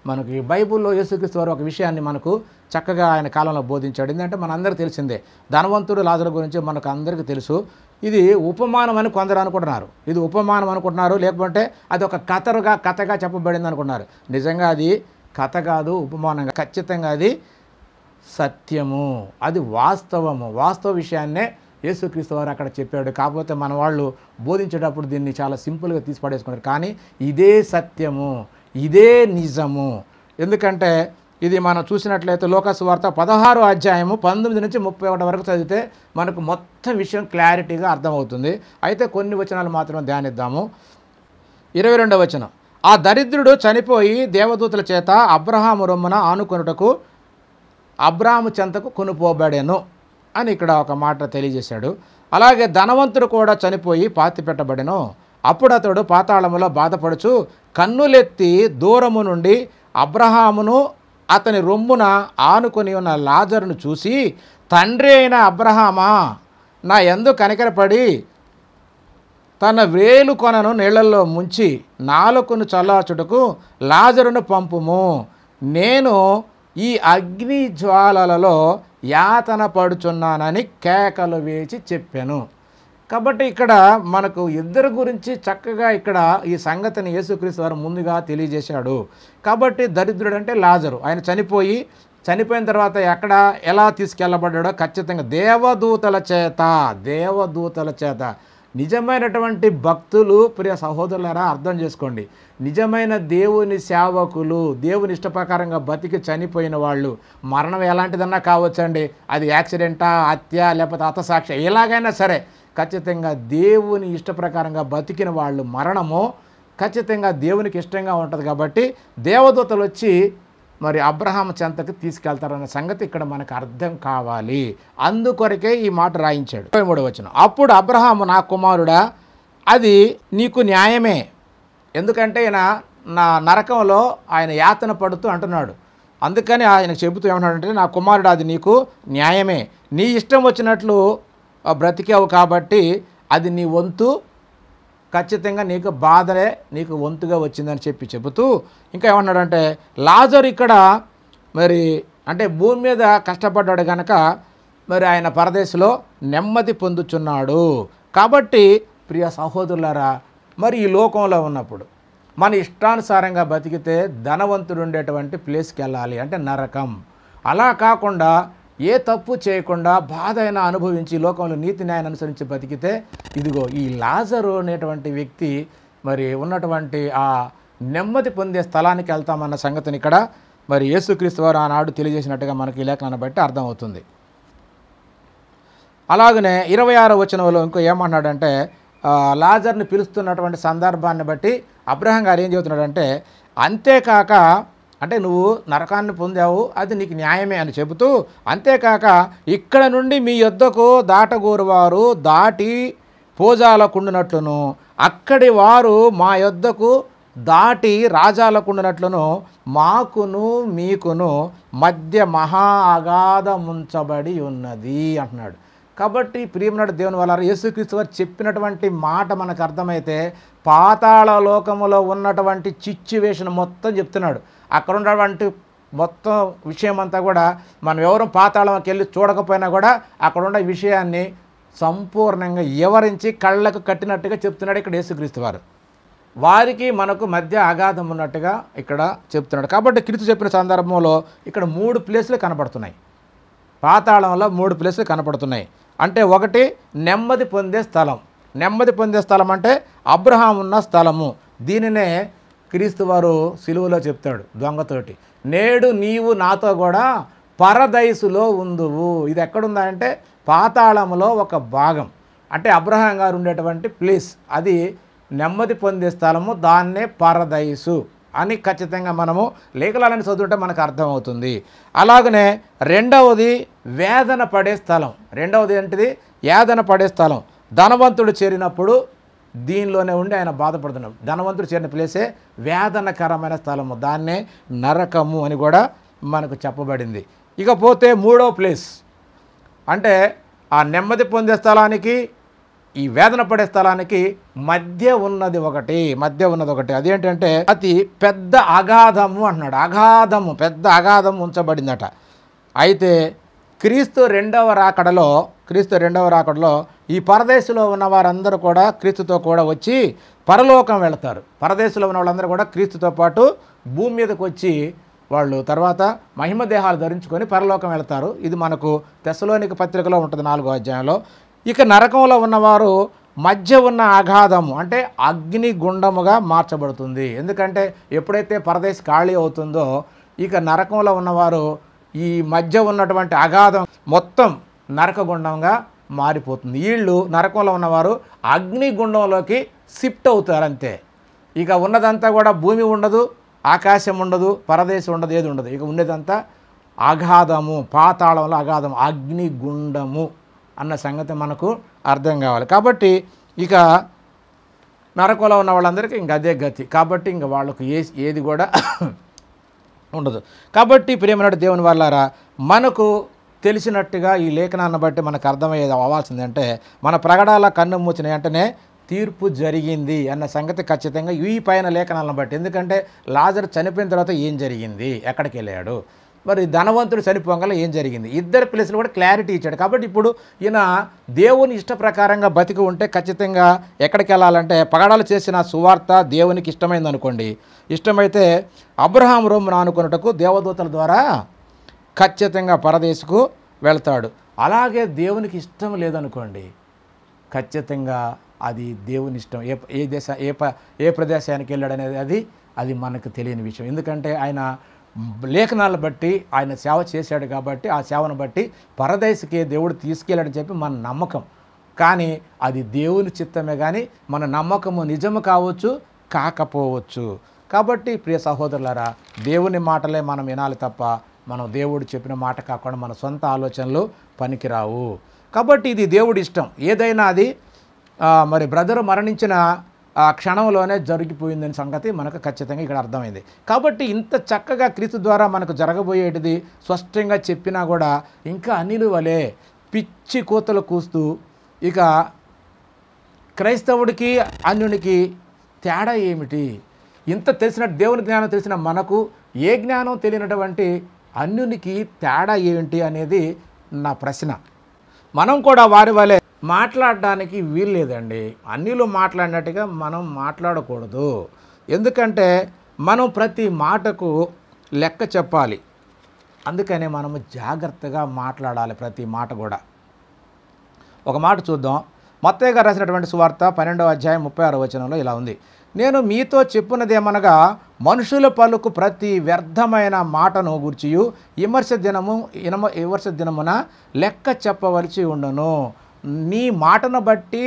మనకి బైబిల్లో యేసుక్రీస్తు వారు ఒక విషయాన్ని మనకు చక్కగా ఆయన కాలంలో బోధించాడు. ఎందుకంటే మనందరికీ తెలిసిందే, ధనవంతుడు లాజరు గురించి మనకు అందరికీ తెలుసు. ఇది ఉపమానం అని కొందరు అనుకుంటున్నారు, ఇది ఉపమానం అనుకుంటున్నారు, లేకపోతే అది ఒక కథగా చెప్పబడింది అనుకుంటున్నారు. నిజంగా అది కథ కాదు, ఉపమానంగా, ఖచ్చితంగా అది సత్యము, అది వాస్తవము. వాస్తవ విషయాన్నే యేసుక్రీస్తు వారు అక్కడ చెప్పాడు. కాకపోతే మన వాళ్ళు బోధించేటప్పుడు దీన్ని చాలా సింపుల్గా తీసి పడేసుకున్నారు. కానీ ఇదే సత్యము, ఇదే నిజము. ఎందుకంటే ఇది మనం చూసినట్లయితే లోకాసు వార్త 16వ అధ్యాయము 19 నుంచి 31 వరకు చదివితే మనకు మొత్తం విషయం క్లారిటీగా అర్థమవుతుంది. అయితే కొన్ని వచనాలు మాత్రం ధ్యానిద్దాము. 22వ వచనం, ఆ దరిద్రుడు చనిపోయి దేవదూతల చేత అబ్రహాము రొమ్మున ఆనుకొనుటకు అబ్రాహాము చెంతకు కొనుపోబడెను అని ఇక్కడ ఒక మాట తెలియజేశాడు. అలాగే ధనవంతుడు కూడా చనిపోయి పాతిపెట్టబడెను. అప్పుడు అతడు పాతాళములో బాధపడుచు కన్నులెత్తి దూరము నుండి అబ్రహామును అతని రొమ్మున ఆనుకొని ఉన్న లాజరును చూసి, తండ్రి అయిన అబ్రహామా, నా యందు కనికరపడి తన వేలు కొనను నీళ్లలో ముంచి నాలుకను చల్లార్చుటకు లాజరును పంపుము, నేను ఈ అగ్ని జ్వాలలలో యాతన పడుచున్నానని కేకలు వేచి చెప్పాను. కాబట్టి ఇక్కడ మనకు ఇద్దరు గురించి చక్కగా ఇక్కడ ఈ సంగతిని యేసుక్రీస్తు వారు ముందుగా తెలియజేశాడు. కాబట్టి దరిద్రుడు అంటే లాజరు, ఆయన చనిపోయిన తర్వాత ఎలా తీసుకెళ్ళబడ్డాడో ఖచ్చితంగా దేవదూతల చేత. నిజమైనటువంటి భక్తులు, ప్రియ సహోదరులారా అర్థం చేసుకోండి, నిజమైన దేవుని సేవకులు, దేవుని ఇష్టప్రకారంగా బతికి చనిపోయిన వాళ్ళు, మరణం ఎలాంటిదన్నా కావచ్చండి, అది యాక్సిడెంటా, హత్య, లేకపోతే హతసాక్షి, ఎలాగైనా సరే ఖచ్చితంగా దేవుని ఇష్టప్రకారంగా బతికిన వాళ్ళు మరణము ఖచ్చితంగా దేవునికి ఇష్టంగా ఉంటుంది. కాబట్టి దేవదూతలు వచ్చి మరి అబ్రహాము చెంతకు తీసుకెళ్తారన్న సంగతి ఇక్కడ మనకు అర్థం కావాలి. అందుకొరకే ఈ మాట రాయించాడు. 23వ వచనం, అప్పుడు అబ్రహాము, నా కుమారుడా, అది నీకు న్యాయమే. ఎందుకంటే ఈయన నా నరకంలో ఆయన యాతన పడుతూ అంటున్నాడు. అందుకని ఆయన చెబుతూ ఏమన్నాడంటే, నా కుమారుడు, అది నీకు న్యాయమే, నీ ఇష్టం వచ్చినట్లు బ్రతికావు కాబట్టి అది నీ వంతు, ఖచ్చితంగా నీకు బాధలే నీకు వంతుగా వచ్చిందని చెబుతూ ఇంకా ఏమన్నాడంటే, లాజరు ఇక్కడ మరి అంటే భూమి మీద కష్టపడ్డాడు కనుక మరి ఆయన పరదేశంలో నెమ్మది పొందుచున్నాడు. కాబట్టి ప్రియ సహోదరులారా, మరి ఈ లోకంలో ఉన్నప్పుడు మన ఇష్టానుసారంగా బతికితే ధనవంతుడు ఉండేటువంటి ప్లేస్కి వెళ్ళాలి అంటే నరకం. అలా కాకుండా ఏ తప్పు చేయకుండా బాధ అయినా అనుభవించి లోకంలో నీతి న్యాయాన్ని అనుసరించి బతికితే, ఇదిగో ఈ లాజరు అనేటువంటి వ్యక్తి మరి ఉన్నటువంటి ఆ నెమ్మది పొందే స్థలానికి వెళ్తామన్న సంగతిని ఇక్కడ మరి యేసుక్రీస్తు వారు ఆనాడు తెలియజేసినట్టుగా మనకి ఈ లేఖనాన్ని బట్టి అర్థమవుతుంది. అలాగనే 26వ వచనంలో ఇంకో ఏమన్నాడంటే, లాజర్ని పిలుస్తున్నటువంటి సందర్భాన్ని బట్టి అబ్రహాం గారు ఏం చెబుతున్నాడంటే, అంతేకాక అంటే నువ్వు నరకాన్ని పొందావు, అది నీకు న్యాయమే అని చెబుతూ, అంతేకాక ఇక్కడ నుండి మీ యొద్దకు దాటగోరువారు దాటి పోజాలకుండునట్లును, అక్కడి వారు మా యొద్దకు దాటి రాజాలకుండునట్లును మాకును మీకును మధ్య మహా అగాధముంచబడి ఉన్నది అంటున్నాడు. కాబట్టి ప్రియమైన దేవుని వల్ల యేసుక్రీస్తు వారు చెప్పినటువంటి మాట మనకు అర్థమైతే, పాతాళ లోకములో ఉన్నటువంటి సిచ్యువేషన్ మొత్తం చెప్తున్నాడు. అక్కడ ఉన్నటువంటి మొత్తం విషయం అంతా కూడా మనం ఎవరు పాతాళంకి వెళ్ళి చూడకపోయినా కూడా అక్కడ ఉన్న విషయాన్ని సంపూర్ణంగా వివరించి కళ్ళకు కట్టినట్టుగా చెప్తున్నాడు ఇక్కడ యేసుక్రీస్తు వారు. వారికి మనకు మధ్య అగాధం ఉన్నట్టుగా ఇక్కడ చెప్తున్నాడు. కాబట్టి క్రీస్తు చెప్పిన సందర్భంలో ఇక్కడ 3 ప్లేసులు కనపడుతున్నాయి. పాతాళంలో 3 ప్లేసులు కనపడుతున్నాయి. అంటే ఒకటి నెమ్మది పొందే స్థలం. నెమ్మది పొందే స్థలం అంటే అబ్రహాం ఉన్న స్థలము. దీనినే క్రీస్తు వారు సిలువలో చెప్తాడు దొంగతోటి, నేడు నీవు నాతో కూడా పరదైసులో ఉందువు. ఇది ఎక్కడుందా అంటే పాతాళములో ఒక భాగం, అంటే అబ్రహాం గారు ఉండేటువంటి ప్లేస్, అది నెమ్మది పొందే స్థలము, దాన్నే పరదైసు అని ఖచ్చితంగా మనము లేఖనాలను చదువుంటే మనకు అర్థమవుతుంది. అలాగనే రెండవది వేదన పడే స్థలం. రెండవది ఏంటిది? వేదన పడే స్థలం. ధనవంతుడు చేరినప్పుడు దీనిలోనే ఉండి ఆయన బాధపడుతున్నాడు. ధనవంతుడు చేరిన ప్లేసే వేదనకరమైన స్థలము, దాన్నే నరకము అని కూడా మనకు చెప్పబడింది. ఇకపోతే 3వ ప్లేస్ అంటే ఆ నెమ్మది పొందే స్థలానికి ఈ వేదన పడే స్థలానికి మధ్య ఉన్నది ఒకటి అదేంటంటే అతి పెద్ద అగాధము అంటున్నాడు. అగాధము, పెద్ద అగాధము ఉంచబడిందట. అయితే క్రీస్తు రెండవ రాకడలో ఈ పరదేశంలో ఉన్న వారందరూ కూడా క్రీస్తుతో కూడా వచ్చి పరలోకం వెళతారు. పరదేశంలో ఉన్న వాళ్ళందరూ కూడా క్రీస్తుతో పాటు భూమి మీదకి వచ్చి వాళ్ళు తర్వాత మహిమ దేహాలు ధరించుకొని పరలోకం వెళతారు. ఇది మనకు తెస్సలోనిక పత్రికలో ఉంటుంది 4వ అధ్యాయంలో. ఇక నరకంలో ఉన్నవారు మధ్య ఉన్న అగాధము అంటే అగ్నిగుండముగా మార్చబడుతుంది. ఎందుకంటే ఎప్పుడైతే పరదేశం ఖాళీ అవుతుందో ఇక నరకంలో ఉన్నవారు ఈ మధ్య ఉన్నటువంటి అగాధం మొత్తం నరకగుండంగా మారిపోతుంది. వీళ్ళు నరకంలో ఉన్నవారు అగ్నిగుండంలోకి షిఫ్ట్ అవుతారు అంతే. ఇక ఉన్నదంతా కూడా భూమి ఉండదు, ఆకాశం ఉండదు, పరదేశం ఉండదు, ఏది ఉండదు. ఇక ఉండేదంతా అగాధము, పాతాళంలో అగాధం, అగ్నిగుండము అన్న సంగతి మనకు అర్థం కావాలి. కాబట్టి ఇక నరకంలో ఉన్న వాళ్ళందరికీ ఇంక అదే గతి. కాబట్టి ఇంక వాళ్ళకు ఏది కూడా ఉండదు. కాబట్టి ప్రియమైన దేవుని వాళ్ళారా, మనకు తెలిసినట్టుగా ఈ లేఖనాన్ని బట్టి మనకు అర్థమయ్యేది అవ్వాల్సిందంటే మన ప్రగడాల కన్ను మూసిన వెంటనే తీర్పు జరిగింది అన్న సంగతి ఖచ్చితంగా ఈ పైన లేఖనాలను బట్టి. ఎందుకంటే లాజరు చనిపోయిన తర్వాత ఏం జరిగింది, ఎక్కడికి వెళ్ళాడు, మరి ధనవంతుడు చనిపోగల ఏం జరిగింది, ఇద్దరు ప్లేస్లు కూడా క్లారిటీ ఇచ్చాడు. కాబట్టి ఇప్పుడు ఈయన దేవుని ఇష్ట ప్రకారంగా బతికి ఉంటే ఖచ్చితంగా ఎక్కడికి వెళ్ళాలంటే పగడాలు చేసిన సువార్త దేవునికి ఇష్టమైంది అనుకోండి, ఇష్టమైతే అబ్రహాం రొమ్మున ఆనుకొనుటకు దేవదూతల ద్వారా ఖచ్చితంగా పరదేశకు వెళ్తాడు. అలాగే దేవునికి ఇష్టం లేదనుకోండి, ఖచ్చితంగా అది దేవుని ఇష్టం. ఏ ప్రదేశానికి వెళ్ళాడనేది అది మనకు తెలియని విషయం. ఎందుకంటే ఆయన లేఖనాలను బట్టి ఆయన సేవ చేశాడు కాబట్టి ఆ సేవను బట్టి పరదేశికి దేవుడు తీసుకెళ్ళాడని చెప్పి మన నమ్మకం. కానీ అది దేవుని చిత్తమే, కానీ మన నమ్మకము నిజము కావచ్చు, కాకపోవచ్చు. కాబట్టి ప్రియ సహోదరులారా, దేవుని మాటలే మనం వినాలి తప్ప మనం దేవుడు చెప్పిన మాట కాకుండా మన సొంత ఆలోచనలు పనికిరావు. కాబట్టి ఇది దేవుడి ఇష్టం. ఏదైనా అది మరి బ్రదరు మరణించిన ఆ క్షణంలోనే జరిగిపోయిందని సంగతి మనకు ఖచ్చితంగా ఇక్కడ అర్థమైంది. కాబట్టి ఇంత చక్కగా క్రీస్తు ద్వారా మనకు జరగబోయేటిది స్పష్టంగా చెప్పినా కూడా ఇంకా అన్యుల వలె పిచ్చి కూతలు కూస్తూ ఇక క్రైస్తవుడికి అన్యునికి తేడా ఏమిటి, ఇంత తెలిసిన దేవుని జ్ఞానం తెలిసిన మనకు ఏ జ్ఞానం తెలియనటువంటి అన్యునికి తేడా ఏమిటి అనేది నా ప్రశ్న. మనం కూడా వారి వలె మాట్లాడడానికి వీలు లేదండి. అన్యులు మాట్లాడినట్టుగా మనం మాట్లాడకూడదు. ఎందుకంటే మనం ప్రతి మాటకు లెక్క చెప్పాలి. అందుకనే మనము జాగ్రత్తగా మాట్లాడాలి ప్రతి మాట కూడా. ఒక మాట చూద్దాం. మత్తయి గారు రాసినటువంటి సువార్త 12వ అధ్యాయం 36వ వచనంలో ఇలా ఉంది: నేను మీతో చెప్పున్నదేమనగా మనుషుల పలుకు ప్రతి వ్యర్థమైన మాటను గూర్చియు విమర్శ దినమున లెక్క చెప్పవలసి ఉండును. నీ మాటను బట్టి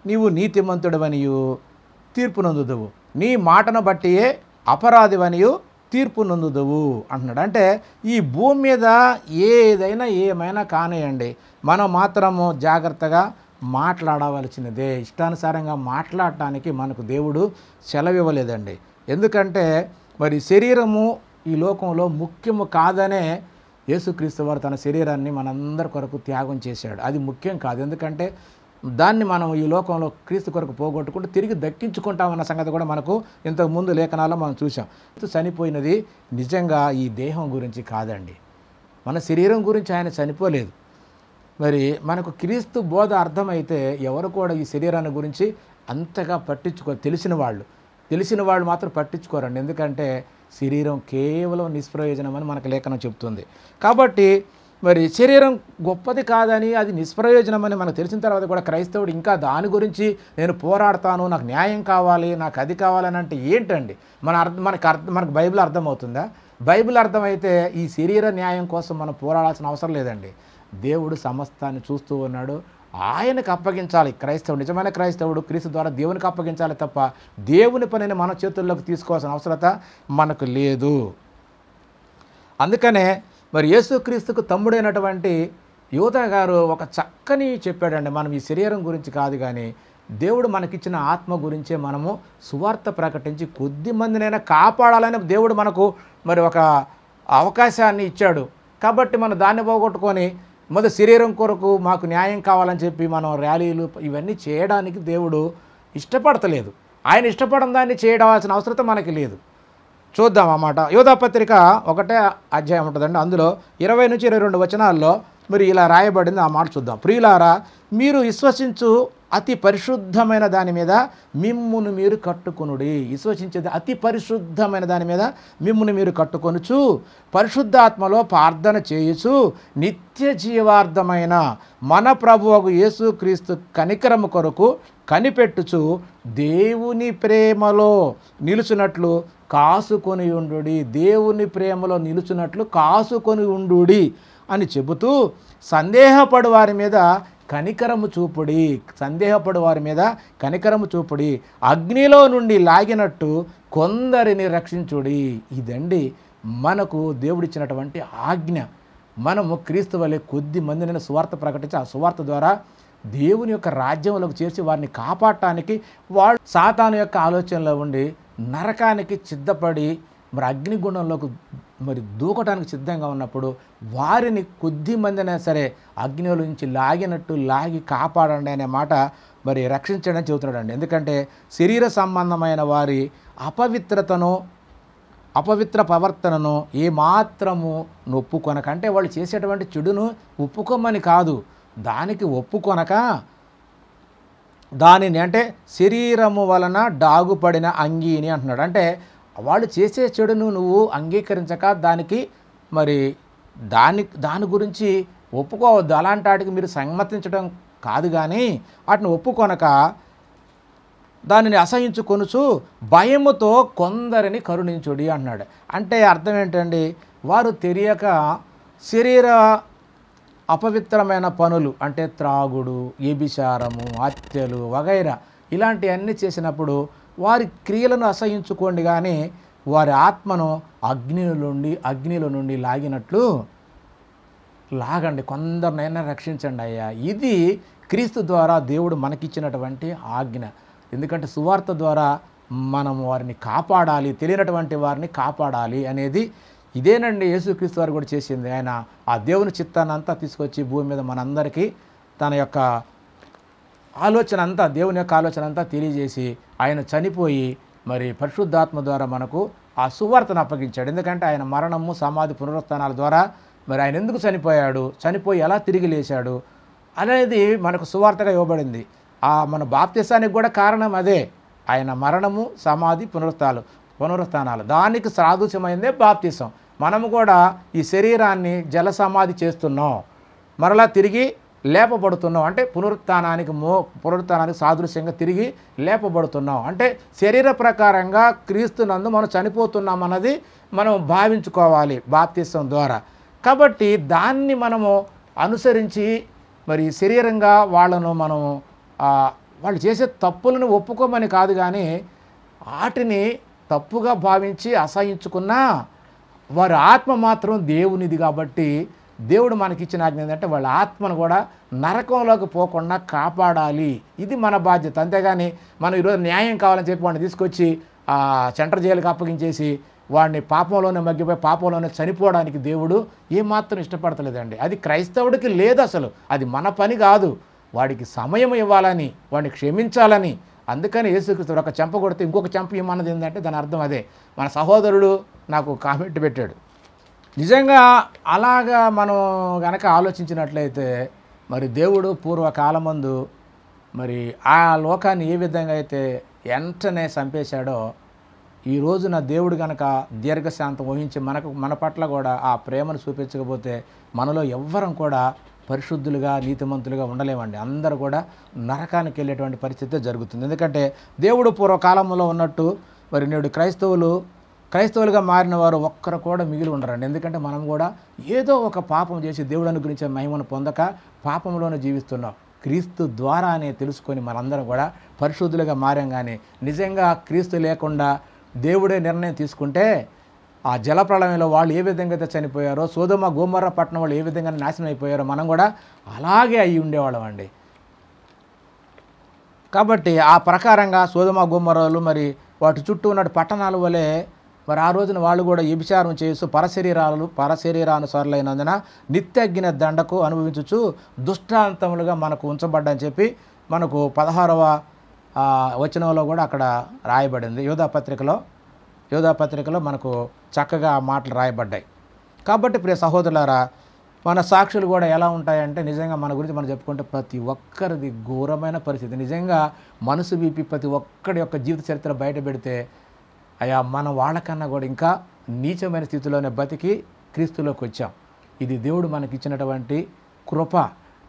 నీవు నీతిమంతుడవనియు తీర్పు నొందుదువు, నీ మాటను బట్టియే అపరాధివనియు తీర్పు నొందుదువు అంటున్నాడు. అంటే ఈ భూమి మీద ఏమైనా కానియండి, మనం మాత్రము జాగ్రత్తగా మాట్లాడవలసినదే. ఇష్టానుసారంగా మాట్లాడటానికి మనకు దేవుడు సెలవివ్వలేదండి. ఎందుకంటే మరి శరీరము ఈ లోకంలో ముఖ్యము కాదనే యేసుక్రీస్తు వారు తన శరీరాన్ని మనందరి కొరకు త్యాగం చేశాడు. అది ముఖ్యం కాదు. ఎందుకంటే దాన్ని మనం ఈ లోకంలో క్రీస్తు కొరకు పోగొట్టుకుంటూ తిరిగి దక్కించుకుంటామన్న సంగతి కూడా మనకు ఇంతకుముందు లేఖనాల్లో మనం చూసాం. చనిపోయినది నిజంగా ఈ దేహం గురించి కాదండి, మన శరీరం గురించి ఆయన చనిపోలేదు. మరి మనకు క్రీస్తు బోధ అర్థమైతే ఎవరు కూడా ఈ శరీరాన్ని గురించి అంతగా పట్టించుకోరు. తెలిసిన వాళ్ళు మాత్రం పట్టించుకోరండి. ఎందుకంటే శరీరం కేవలం నిష్ప్రయోజనం అని మనకు లేఖనం చెప్తుంది. కాబట్టి మరి శరీరం గొప్పది కాదని, అది నిష్ప్రయోజనం అని మనకు తెలిసిన తర్వాత కూడా క్రైస్తవుడు ఇంకా దాని గురించి నేను పోరాడతాను, నాకు న్యాయం కావాలి, నాకు అది కావాలని అంటే ఏంటండి? మనకు బైబిల్ అర్థమవుతుందా? బైబిల్ అర్థమైతే ఈ శరీర న్యాయం కోసం మనం పోరాడాల్సిన అవసరం లేదండి. దేవుడు సమస్తాన్ని చూస్తూ ఉన్నాడు, ఆయనకు అప్పగించాలి. నిజమైన క్రైస్తవుడు క్రీస్తు ద్వారా దేవునికి అప్పగించాలి తప్ప దేవుని పనిని మన చేతుల్లోకి తీసుకోవాల్సిన అవసరత మనకు లేదు. అందుకనే మరి యేసుక్రీస్తుకు తమ్ముడైనటువంటి యోధా గారు ఒక చక్కని చెప్పాడండి. మనం ఈ శరీరం గురించి కాదు కానీ దేవుడు మనకిచ్చిన ఆత్మ గురించే మనము సువార్త ప్రకటించి కొద్ది మందినైనా కాపాడాలని దేవుడు మనకు మరి ఒక అవకాశాన్ని ఇచ్చాడు. కాబట్టి మనం దాన్ని పోగొట్టుకొని మొదటి శరీరం కొరకు మాకు న్యాయం కావాలని చెప్పి మనం ర్యాలీలు ఇవన్నీ చేయడానికి దేవుడు ఇష్టపడతలేదు. ఆయన ఇష్టపడని దాన్ని చేయవలసిన అవసరం మనకి లేదు. చూద్దాం అన్నమాట. యోధాపత్రిక 1వ అధ్యాయం ఉంటుందండి. అందులో 20 నుంచి 22 వచనాల్లో మరి ఇలా రాయబడింది. ఆ మాట చూద్దాం. ప్రియులారా, మీరు విశ్వసించు అతి పరిశుద్ధమైన దాని మీద మిమ్మును మీరు కట్టుకొనుడి. విశ్వసించేది అతి పరిశుద్ధమైన దాని మీద మిమ్మును మీరు కట్టుకొనుచు పరిశుద్ధాత్మలో ప్రార్థన చేయుచు నిత్య జీవార్థమైన మన ప్రభువగు యేసుక్రీస్తు కనికరము కొరకు కనిపెట్టుచు దేవుని ప్రేమలో నిలుచున్నట్లు కాసుకొని ఉండుడి. దేవుని ప్రేమలో నిలుచున్నట్లు కాసుకొని ఉండుడి అని చెబుతూ సందేహపడు వారి మీద కనికరము చూపుడి. సందేహపడు వారి మీద కనికరము చూపుడి. అగ్నిలో నుండి లాగినట్టు కొందరిని రక్షించుడి. ఇదండి మనకు దేవుడిచ్చినటువంటి ఆజ్ఞ. మనము క్రీస్తు వలె కొద్ది మందిని సువార్త ప్రకటించి ఆ సువార్త ద్వారా దేవుని యొక్క రాజ్యంలోకి చేర్చి వారిని కాపాడటానికి వాళ్ళు సాతాను యొక్క ఆలోచనలో ఉండి నరకానికి సిద్ధపడి మరి అగ్నిగుండంలోకి మరి దూకటానికి సిద్ధంగా ఉన్నప్పుడు వారిని కొద్ది మందినా సరే అగ్నిలో నుంచి లాగినట్టు లాగి కాపాడండి అనే మాట మరి రక్షించడం చెబుతున్నాడండి. ఎందుకంటే శరీర సంబంధమైన వారి అపవిత్ర ప్రవర్తనను ఏమాత్రము ఒప్పుకొనక, అంటే వాళ్ళు చేసేటువంటి చెడును ఒప్పుకోమని కాదు, దానికి ఒప్పుకొనక దానిని అంటే శరీరము వలన డాగుపడిన అంగీని అంటున్నాడు. అంటే వాళ్ళు చేసే చెడును నువ్వు అంగీకరించక దానికి మరి దాని గురించి ఒప్పుకోవద్దు. అలాంటి వాటికి మీరు సమ్మతించడం కాదు, కానీ వాటిని ఒప్పుకొనక దానిని అసహించుకొనుచు భయముతో కొందరిని కరుణించుడి అన్నాడు. అంటే అర్థం ఏంటండి, వారు తెలియక శరీర అపవిత్రమైన పనులు అంటే త్రాగుడు, వ్యభిచారము, హత్యలు వగైరా ఇలాంటివన్నీ చేసినప్పుడు వారి క్రియలను అసహించుకోండి, కానీ వారి ఆత్మను అగ్నిలో నుండి లాగినట్లు లాగండి, కొందరినైనా రక్షించండి అయ్యా. ఇది క్రీస్తు ద్వారా దేవుడు మనకిచ్చినటువంటి ఆజ్ఞ. ఎందుకంటే సువార్త ద్వారా మనం వారిని కాపాడాలి, తెలియనటువంటి వారిని కాపాడాలి అనేది ఇదేనండి యేసుక్రీస్తు వారు కూడా చేసింది. ఆయన ఆ దేవుని చిత్తాన్ని అంతా తీసుకొచ్చి భూమి మీద మనందరికీ తన యొక్క ఆలోచన అంతా, దేవుని యొక్క ఆలోచన అంతా తెలియజేసి ఆయన చనిపోయి మరి పరిశుద్ధాత్మ ద్వారా మనకు ఆ సువార్తను అప్పగించాడు. ఎందుకంటే ఆయన మరణము, సమాధి, పునరుత్థానాల ద్వారా మరి ఆయన ఎందుకు చనిపోయాడు, చనిపోయి ఎలా తిరిగి లేచాడు అనేది మనకు సువార్తగా ఇవ్వబడింది. మన బాప్తిసానికి కూడా కారణం అదే, ఆయన మరణము, సమాధి, పునరుత్థానాలు. దానికి సాదృశ్యమైందే బాప్తిసం. మనము కూడా ఈ శరీరాన్ని జల సమాధి చేస్తున్నాం, మరలా తిరిగి లేపబడుతున్నాం. అంటే పునరుత్థానానికి సాదృశ్యంగా తిరిగి లేపబడుతున్నాం. అంటే శరీర ప్రకారంగా క్రీస్తునందు మనం చనిపోతున్నాం అన్నది మనం భావించుకోవాలి బాప్తిసం ద్వారా. కాబట్టి దాన్ని మనము అనుసరించి మరి శరీరంగా వాళ్ళను మనము వాళ్ళు చేసే తప్పులను ఒప్పుకోమని కాదు, కానీ వాటిని తప్పుగా భావించి అసహించుకున్నా వారి ఆత్మ మాత్రం దేవునిది. కాబట్టి దేవుడు మనకిచ్చిన ఆజ్ఞ ఏంటంటే వాళ్ళ ఆత్మను కూడా నరకంలోకి పోకుండా కాపాడాలి. ఇది మన బాధ్యత. అంతేగాని మనం ఈరోజు న్యాయం కావాలని చెప్పి వాడిని తీసుకొచ్చి సెంటర్ జైలుకి అప్పగించేసి వాడిని పాపంలోనే మగ్గిపోయి పాపంలోనే చనిపోవడానికి దేవుడు ఏమాత్రం ఇష్టపడతలేదండి. అది క్రైస్తవుడికి లేదు అసలు. అది మన పని కాదు. వాడికి సమయం ఇవ్వాలని, వాడిని క్షమించాలని. అందుకని యేసుక్రీస్తు ఒక చెంప కొడితే ఇంకొక చెంప ఇమ్మన్నది ఏంటంటే దాని అర్థం అదే. మన సహోదరుడు నాకు కామెంట్ పెట్టాడు. నిజంగా అలాగా మనం గనక ఆలోచించినట్లయితే మరి దేవుడు పూర్వకాలమందు మరి ఆ లోకాన్ని ఏ విధంగా అయితే వెంటనే చంపేశాడో, ఈ రోజున దేవుడు గనక దీర్ఘశాంతం వహించి మన పట్ల కూడా ఆ ప్రేమను చూపించకపోతే మనలో ఎవ్వరం కూడా పరిశుద్ధులుగా, నీతిమంతులుగా ఉండలేమండి. అందరూ కూడా నరకానికి వెళ్ళేటువంటి పరిస్థితి జరుగుతుంది. ఎందుకంటే దేవుడు పూర్వకాలంలో ఉన్నట్టు మరి నేడు క్రైస్తవులుగా మారిన వారు ఒక్కరు కూడా మిగిలి ఉండరండి. ఎందుకంటే మనం కూడా ఏదో ఒక పాపం చేసి దేవుడు అనుగ్రహించే మహిమను పొందక పాపంలోనే జీవిస్తున్నాం. క్రీస్తు ద్వారానే తెలుసుకొని మనందరం కూడా పరిశుద్ధులుగా మారాం. కానీ నిజంగా క్రీస్తు లేకుండా దేవుడే నిర్ణయం తీసుకుంటే ఆ జలప్రళయంలో వాళ్ళు ఏ విధంగా అయితే చనిపోయారో, సోదొమ గొమొర్రా పట్టణం వాళ్ళు ఏ విధంగా నాశనం అయిపోయారో మనం కూడా అలాగే అయి ఉండేవాళ్ళం అండి. కాబట్టి ఆ ప్రకారంగా సోదొమ గొమొర్రాలు మరి వాటి చుట్టూ ఉన్న పట్టణాల వలె మరి ఆ రోజున వాళ్ళు కూడా వ్యభిచారం చేస్తూ పరశరీరానుసారులైనందున నిత్య అగ్ని దండకు అనుభవించుచు దుష్టాంతములుగా మనకు ఉంచబడ్డని చెప్పి మనకు 16వ వచనంలో కూడా అక్కడ రాయబడింది. యోధా పత్రికలో మనకు చక్కగా ఆ మాటలు రాయబడ్డాయి. కాబట్టి ప్రియ సహోదరులారా, మన సాక్షులు కూడా ఎలా ఉంటాయంటే నిజంగా మన గురించి మనం చెప్పుకుంటే ప్రతి ఒక్కరిది ఘోరమైన పరిస్థితి. నిజంగా మనసు విప్పి ప్రతి ఒక్కడి యొక్క జీవిత చరిత్ర బయట పెడితే అయ్యా మనం వాళ్ళకన్నా కూడా ఇంకా నీచమైన స్థితిలోనే బతికి క్రీస్తులోకి వచ్చాం. ఇది దేవుడు మనకిచ్చినటువంటి కృప.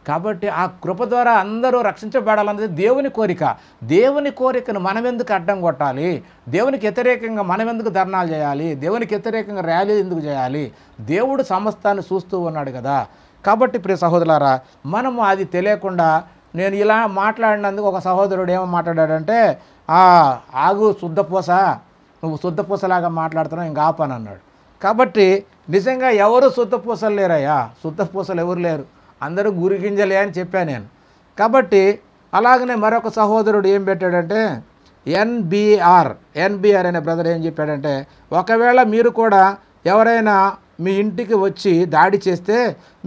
కాబట్టి ఆ కృప ద్వారా అందరూ రక్షించబడాలన్నది దేవుని కోరిక. దేవుని కోరికను మనం ఎందుకు అడ్డం కొట్టాలి? దేవునికి వ్యతిరేకంగా మనం ఎందుకు ధర్నాలు చేయాలి? దేవునికి వ్యతిరేకంగా ర్యాలీలు ఎందుకు చేయాలి? దేవుడు సమస్తాన్ని చూస్తూ ఉన్నాడు కదా. కాబట్టి ప్రియ సహోదరులారా, మనము అది తెలియకుండా నేను ఇలా మాట్లాడినందుకు ఒక సహోదరుడు ఏమో మాట్లాడాడంటే, ఆగు శుద్ధపూస, నువ్వు శుద్ధపూసలాగా మాట్లాడుతున్నావు, ఇంకా ఆపని అన్నాడు. కాబట్టి నిజంగా ఎవరు శుద్ధపూసలు లేరయ్యా, శుద్ధపూసలు ఎవరు లేరు, అందరూ గురిగింజలే అని చెప్పాను నేను. కాబట్టి అలాగనే మరొక సహోదరుడు ఏం పెట్టాడంటే, ఎన్బిఆర్ అనే బ్రదర్ ఏం చెప్పాడంటే, ఒకవేళ మీరు కూడా ఎవరైనా మీ ఇంటికి వచ్చి దాడి చేస్తే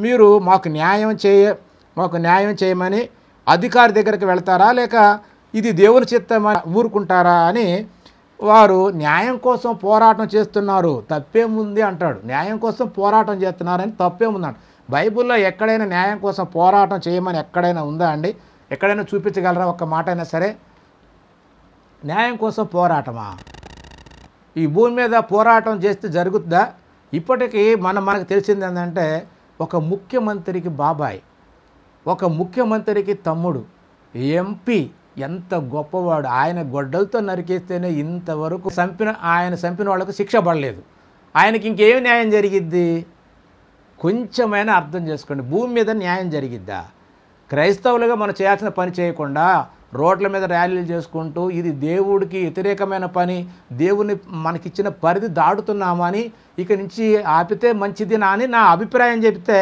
మీరు మాకు న్యాయం చేయమని అధికారి దగ్గరికి వెళ్తారా, లేక ఇది దేవుని చిత్తమని ఊరుకుంటారా అని వారు న్యాయం కోసం పోరాటం చేస్తున్నారు, తప్పేముంది అంటాడు. న్యాయం కోసం పోరాటం చేస్తున్నారని తప్పేముందంట. బైబిల్లో ఎక్కడైనా న్యాయం కోసం పోరాటం చేయమని ఎక్కడైనా ఉందా అండి? ఎక్కడైనా చూపించగలరా ఒక్క మాట అయినా సరే? న్యాయం కోసం పోరాటమా? ఈ భూమి మీద పోరాటం చేస్తే జరుగుతుందా? ఇప్పటికీ మనకు తెలిసింది ఏంటంటే, ఒక ముఖ్యమంత్రికి బాబాయ్, ఒక ముఖ్యమంత్రికి తమ్ముడు, ఎంపీ ఎంత గొప్పవాడు, ఆయన గొడ్డలతో నరికేస్తేనే ఇంతవరకు ఆయన చంపిన వాళ్ళకు శిక్ష పడలేదు. ఆయనకి ఇంకేం న్యాయం జరిగిద్ది? కొంచెమైనా అర్థం చేసుకోండి. భూమి మీద న్యాయం జరిగిద్దా? క్రైస్తవులుగా మనం చేయాల్సిన పని చేయకుండా రోడ్ల మీద ర్యాలీలు చేసుకుంటూ ఇది దేవుడికి వ్యతిరేకమైన పని, దేవుని మనకిచ్చిన పరిధి దాటుతున్నామని ఇక నుంచి ఆపితే మంచిది అని నా అభిప్రాయం చెప్తే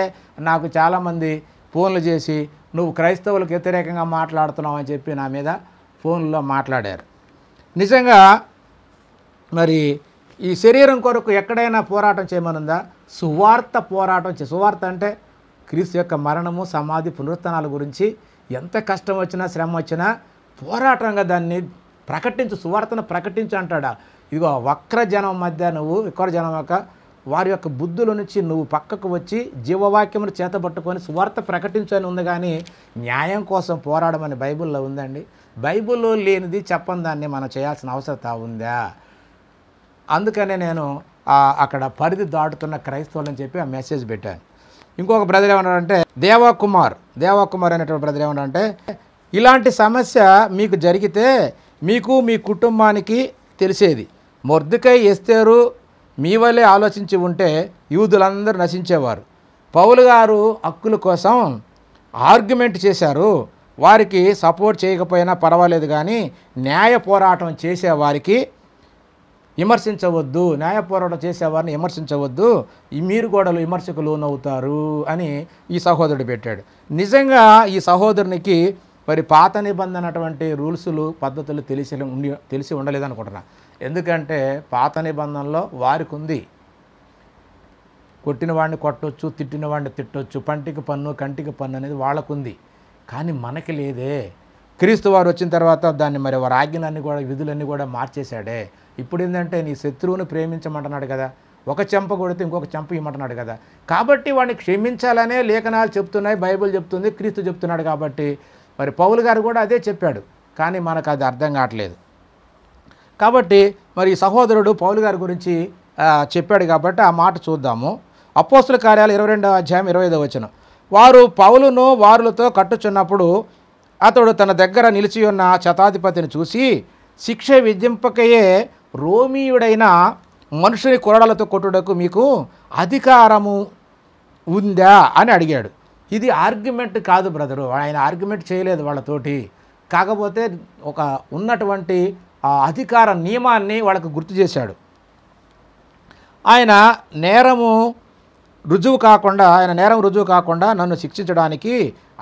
నాకు చాలామంది ఫోన్లు చేసి నువ్వు క్రైస్తవులకు వ్యతిరేకంగా మాట్లాడుతున్నావు అని చెప్పి నా మీద ఫోన్లో మాట్లాడారు. నిజంగా మరి ఈ శరీరం కొరకు ఎక్కడైనా పోరాటం చేయమనుందా? సువార్త పోరాటం సువార్త అంటే క్రీస్తు యొక్క మరణము, సమాధి, పునరుత్థానాల గురించి ఎంత కష్టం వచ్చినా శ్రమ వచ్చినా పోరాటంగా దాన్ని ప్రకటించు, సువార్తను ప్రకటించు అంటాడా. ఇదిగో వక్ర జనం మధ్య నువ్వు విక్ర జనం యొక్క వారి యొక్క బుద్ధుల నుంచి నువ్వు పక్కకు వచ్చి జీవవాక్యమును చేతబట్టుకొని సువార్త ప్రకటించు అని ఉంది, కానీ న్యాయం కోసం పోరాడమని బైబిల్లో ఉందండి? బైబిల్లో లేనిది చెప్పని దాన్ని మనం చేయాల్సిన అవసరత ఉందా? అందుకనే నేను అక్కడ పరిధి దాటుతున్న క్రైస్తవులని చెప్పి ఆ మెసేజ్ పెట్టాను. ఇంకొక బ్రదర్ ఏమన్నాడంటే, దేవాకుమార్ అనేటువంటి బ్రదర్ ఏమన్నాడంటే, ఇలాంటి సమస్య మీకు జరిగితే మీకు మీ కుటుంబానికి తెలిసేది. మొర్దెకై ఎస్తేరు మీ వల్లే ఆలోచించి ఉంటే యూదులందరూ నశించేవారు. పౌలు గారు హక్కుల కోసం ఆర్గ్యుమెంట్ చేశారు. వారికి సపోర్ట్ చేయకపోయినా పర్వాలేదు, కానీ న్యాయ పోరాటం చేసేవారికి విమర్శించవద్దు, న్యాయ పోరాటం చేసేవారిని విమర్శించవద్దు, మీరు కూడా విమర్శకు లోనవుతారు అని ఈ సహోదరుడు పెట్టాడు. నిజంగా ఈ సహోదరునికి మరి పాత నిబంధన అటువంటి రూల్స్లు పద్ధతులు తెలిసి ఉండలేదనుకుంటున్నా. ఎందుకంటే పాత నిబంధనలో వారికి ఉంది, కొట్టిన వాడిని కొట్టొచ్చు, తిట్టిన వాడిని తిట్టొచ్చు, పంటికి పన్ను కంటికి పన్ను అనేది వాళ్ళకుంది, కానీ మనకి లేదే. క్రీస్తు వారు వచ్చిన తర్వాత దాన్ని మరి వారి ఆజ్ఞలన్నీ కూడా విధులన్నీ కూడా మార్చేశాడే. ఇప్పుడు ఏంటంటే నీ శత్రువుని ప్రేమించమంటున్నాడు కదా, ఒక చెంప కొడితే ఇంకొక చెంప ఇవ్వమంటున్నాడు కదా. కాబట్టి వాడిని క్షమించాలనే లేఖనాలు చెప్తున్నాయి, బైబిల్ చెప్తుంది, క్రీస్తు చెప్తున్నాడు. కాబట్టి మరి పౌలు గారు కూడా అదే చెప్పాడు, కానీ మనకు అది అర్థం కావట్లేదు. కాబట్టి మరి సహోదరుడు పౌలు గారి గురించి చెప్పాడు కాబట్టి ఆ మాట చూద్దాము. అపోస్తుల కార్యాలు 22వ అధ్యాయం 25వ వచనం. వారు పౌలును వారులతో కట్టుచున్నప్పుడు అతడు తన దగ్గర నిలిచి ఉన్న శతాధిపతిని చూసి, శిక్ష విధింపకయే రోమీయుడైన మనుషుని కొరడాలతో కొట్టుటకు మీకు అధికారము ఉందా అని అడిగాడు. ఇది ఆర్గ్యుమెంట్ కాదు బ్రదరు, ఆయన ఆర్గ్యుమెంట్ చేయలేదు వాళ్ళతోటి. కాకపోతే ఒక ఉన్నటువంటి అధికార నియమాన్ని వాళ్ళకు గుర్తు చేశాడు. ఆయన నేరం రుజువు కాకుండా నన్ను శిక్షించడానికి,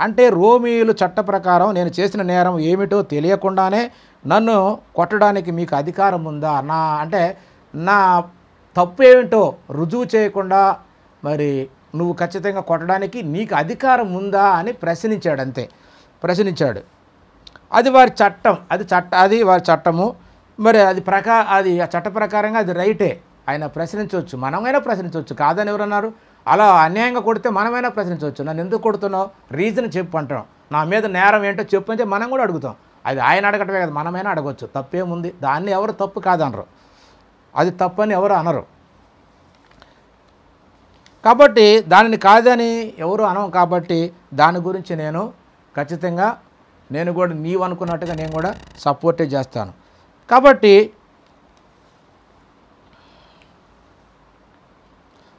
అంటే రోమీయులు చట్ట ప్రకారం నేను చేసిన నేరం ఏమిటో తెలియకుండానే నన్ను కొట్టడానికి మీకు అధికారం ఉందా? నా తప్పు ఏమిటో రుజువు చేయకుండా మరి నువ్వు ఖచ్చితంగా కొట్టడానికి నీకు అధికారం ఉందా అని ప్రశ్నించాడు, అంతే ప్రశ్నించాడు. అది వారి చట్టం, అది వారి చట్టము. మరి అది ఆ చట్ట ప్రకారంగా అది రైటే, ఆయన ప్రశ్నించవచ్చు, మనమైనా ప్రశ్నించవచ్చు, కాదని ఎవరన్నారు? అలా అన్యాయంగా కొడితే మనమైనా ప్రశ్నించవచ్చు. నన్ను ఎందుకు కొడుతున్నావు, రీజన్ చెప్పు అంటాం, నా మీద నేరం ఏంటో చెప్పు అంటే మనం కూడా అడుగుతాం. అది ఆయన అడగటమే కదా, మనమైనా అడగవచ్చు, తప్పేముంది, దాన్ని ఎవరు తప్పు కాదనరు, అది తప్పని ఎవరు అనరు. కాబట్టి దానిని కాదని ఎవరు అనం, కాబట్టి దాని గురించి నేను ఖచ్చితంగా నేను కూడా నీవు అనుకున్నట్టుగా నేను కూడా సపోర్టే చేస్తాను. కాబట్టి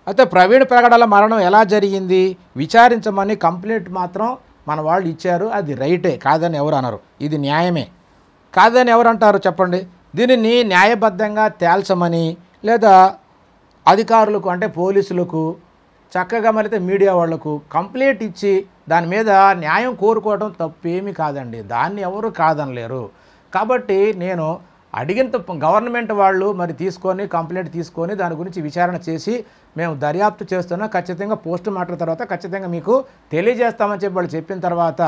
అయితే ప్రవీణ్ ప్రగడల మరణం ఎలా జరిగింది విచారించమని కంప్లైంట్ మాత్రం మన వాళ్ళు ఇచ్చారు, అది రైటే, కాదని ఎవరు అనరు, ఇది న్యాయమే. కాదని ఎవరు అంటారు చెప్పండి? దీనిని న్యాయబద్ధంగా తేల్చమని లేదా అధికారులకు అంటే పోలీసులకు చక్కగా మరైతే మీడియా వాళ్లకు కంప్లైంట్ ఇచ్చి దాని మీద న్యాయం కోరుకోవడం తప్పేమీ కాదండి, దాన్ని ఎవరు కాదనలేరు. కాబట్టి నేను అడిగిన గవర్నమెంట్ వాళ్ళు మరి తీసుకొని కంప్లైంట్ తీసుకొని దాని గురించి విచారణ చేసి మేము దర్యాప్తు చేస్తున్నాం, ఖచ్చితంగా పోస్ట్ మార్టం తర్వాత ఖచ్చితంగా మీకు తెలియజేస్తామని చెప్పి వాళ్ళు చెప్పిన తర్వాత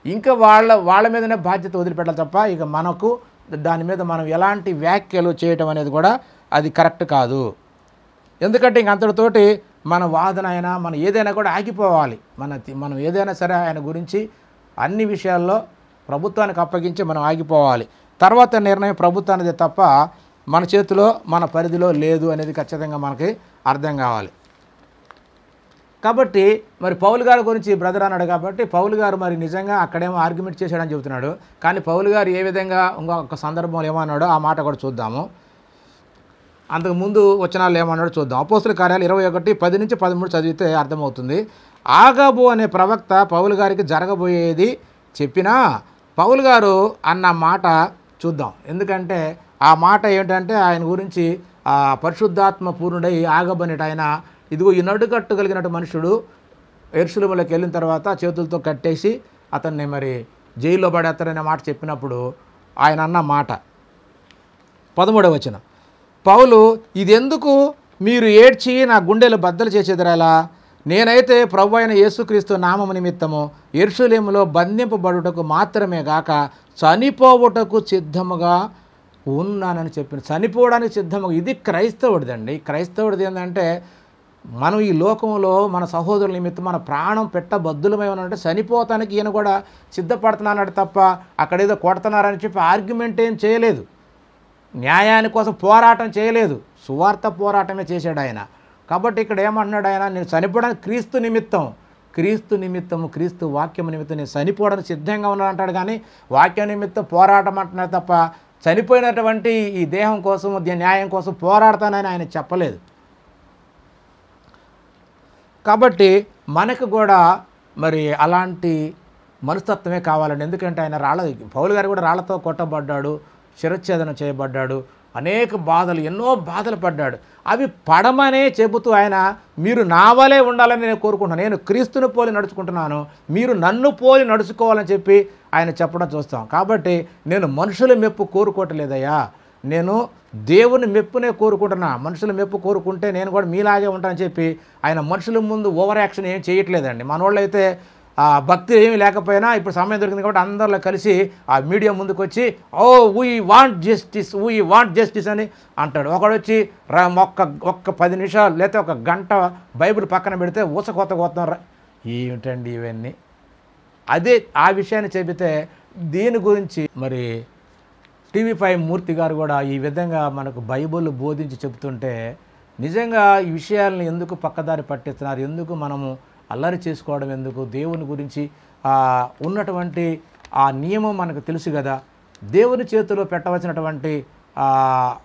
ఇంకా వాళ్ళ మీదనే బాధ్యత వదిలిపెట్టాలి తప్ప ఇక మనకు దాని మీద మనం ఎలాంటి వ్యాఖ్యలు చేయటం అనేది కూడా అది కరెక్ట్ కాదు. ఎందుకంటే ఇంక అంతటితోటి మన వాదన అయినా మన ఏదైనా కూడా ఆగిపోవాలి. మనం ఏదైనా సరే ఆయన గురించి అన్ని విషయాల్లో ప్రభుత్వానికి అప్పగించి మనం ఆగిపోవాలి. తర్వాత నిర్ణయం ప్రభుత్వానిదే తప్ప మన చేతిలో మన పరిధిలో లేదు అనేది ఖచ్చితంగా మనకి అర్థం కావాలి. కాబట్టి మరి పౌలు గారి గురించి బ్రదర్ అన్నాడు కాబట్టి పౌలు గారు మరి నిజంగా అక్కడేమో ఆర్గ్యుమెంట్ చేశాడని చెబుతున్నాడు, కానీ పౌలు గారు ఏ విధంగా ఇంకొక సందర్భంలో ఏమన్నాడో ఆ మాట కూడా చూద్దాము. అంతకుముందు వచనాలు ఏమన్నాడో చూద్దాం. అపోస్తుల కార్యాలు 21:10-13 చదివితే అర్థమవుతుంది. ఆగాబు అనే ప్రవక్త పౌలు గారికి జరగబోయేది చెప్పినా పౌలు గారు అన్న మాట చూద్దాం. ఎందుకంటే ఆ మాట ఏంటంటే ఆయన గురించి పరిశుద్ధాత్మ పూర్ణుడై ఆగబనేట ఆయన ఇదిగో ఈ నడుకట్టు కలిగినట్టు మనుషుడు యెరూషలేములోకి వెళ్ళిన తర్వాత చేతులతో కట్టేసి అతన్ని మరి జైల్లో పడేస్తారనే మాట చెప్పినప్పుడు ఆయన అన్న మాట 13వ వచనం, పౌలు ఇదెందుకు మీరు ఏడ్చి నా గుండెలు బద్దలు చేసేదిరాలా, నేనైతే ప్రభు అయిన యేసుక్రీస్తు నామము నిమిత్తము యెరూషలేములో బంధింపబడుటకు మాత్రమే గాక చనిపోవుటకు సిద్ధముగా ఉన్నానని చెప్పింది. చనిపోవడానికి సిద్ధముగా, ఇది క్రైస్తవుడిదండి. క్రైస్తవుడిది ఏంటంటే మనం ఈ లోకంలో మన సహోదరుల నిమిత్తం మన ప్రాణం పెట్టబద్దులమై ఉన్నామంటే చనిపోతానికి ఈయన కూడా సిద్ధపడుతున్నాడు తప్ప అక్కడేదో కొడుతున్నారని చెప్పి ఆర్గ్యుమెంట్ ఏం చేయలేదు, న్యాయాని కోసం పోరాటం చేయలేదు, సువార్త పోరాటమే చేశాడు ఆయన. కాబట్టి ఇక్కడ ఏమంటున్నాడు ఆయన, నేను చనిపోవడానికి క్రీస్తు నిమిత్తము క్రీస్తు వాక్యం నిమిత్తం నేను చనిపోవడానికి సిద్ధంగా ఉన్నాను అంటాడు, కానీ వాక్యం నిమిత్తం పోరాటం అంటున్నాడు తప్ప చనిపోయినటువంటి ఈ దేహం కోసం న్యాయం కోసం పోరాడతానని ఆయన చెప్పలేదు. కాబట్టి మనకు కూడా మరి అలాంటి మనస్తత్వమే కావాలండి. ఎందుకంటే ఆయన పౌలు గారు కూడా రాళ్లతో కొట్టబడ్డాడు, శిరచ్ఛేదన చేయబడ్డాడు, అనేక బాధలు ఎన్నో బాధలు పడ్డాడు. అవి పడమనే చెబుతూ ఆయన మీరు నా వలే ఉండాలని నేను కోరుకుంటున్నాను, నేను క్రీస్తుని పోలి నడుచుకుంటున్నాను, మీరు నన్ను పోలి నడుచుకోవాలని చెప్పి ఆయన చెప్పడం చూస్తాం. కాబట్టి నేను మనుషుల మెప్పు కోరుకోవట్లేదయ్యా, నేను దేవుని మెప్పునే కోరుకుంటున్నా, మనుషుల మెప్పు కోరుకుంటే నేను కూడా మీలాగే ఉంటానని చెప్పి ఆయన మనుషుల ముందు ఓవర్ యాక్షన్ ఏం చేయట్లేదండి. మన వాళ్ళు అయితే భక్తి ఏమీ లేకపోయినా ఇప్పుడు సమయం దొరికింది కాబట్టి అందరిలో కలిసి ఆ మీడియా ముందుకు వచ్చి వీ వాంట్ జస్టిస్ అని అంటాడు. ఒకడు వచ్చి ఒక్క 10 నిమిషాలు లేకపోతే ఒక గంట బైబిల్ పక్కన పెడితే ఊసకొత్తగోతున్నారు. ఏమిటండి ఇవన్నీ? అదే ఆ విషయాన్ని చెబితే దీని గురించి మరి TV5 మూర్తి గారు కూడా ఈ విధంగా మనకు బైబిల్ బోధించి చెబుతుంటే నిజంగా ఈ విషయాలను ఎందుకు పక్కదారి పట్టిస్తున్నారు, ఎందుకు మనము అల్లరి చేసుకోవడం ఎందుకు, దేవుని గురించి ఉన్నటువంటి ఆ నియమం మనకు తెలుసు కదా, దేవుని చేతిలో పెట్టవలసినటువంటి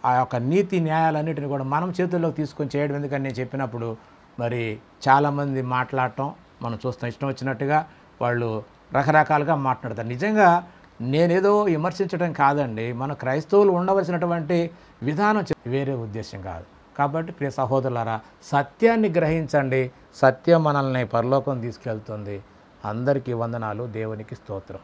ఆ యొక్క నీతి న్యాయాలన్నిటిని కూడా మనం చేతుల్లోకి తీసుకొని చేయడం ఎందుకని నేను చెప్పినప్పుడు మరి చాలామంది మాట్లాడటం మనం చూస్తాం, ఇష్టం వచ్చినట్టుగా వాళ్ళు రకరకాలుగా మాట్లాడతారు. నిజంగా నేనేదో విమర్శించడం కాదండి, మన క్రైస్తవులు ఉండవలసినటువంటి విధానం వేరే ఉద్దేశం కాదు. కాబట్టి ప్రియ సహోదరులారా, సత్యాన్ని గ్రహించండి, సత్యం మనల్ని పరలోకం తీసుకెళ్తుంది. అందరికీ వందనాలు, దేవునికి స్తోత్రం.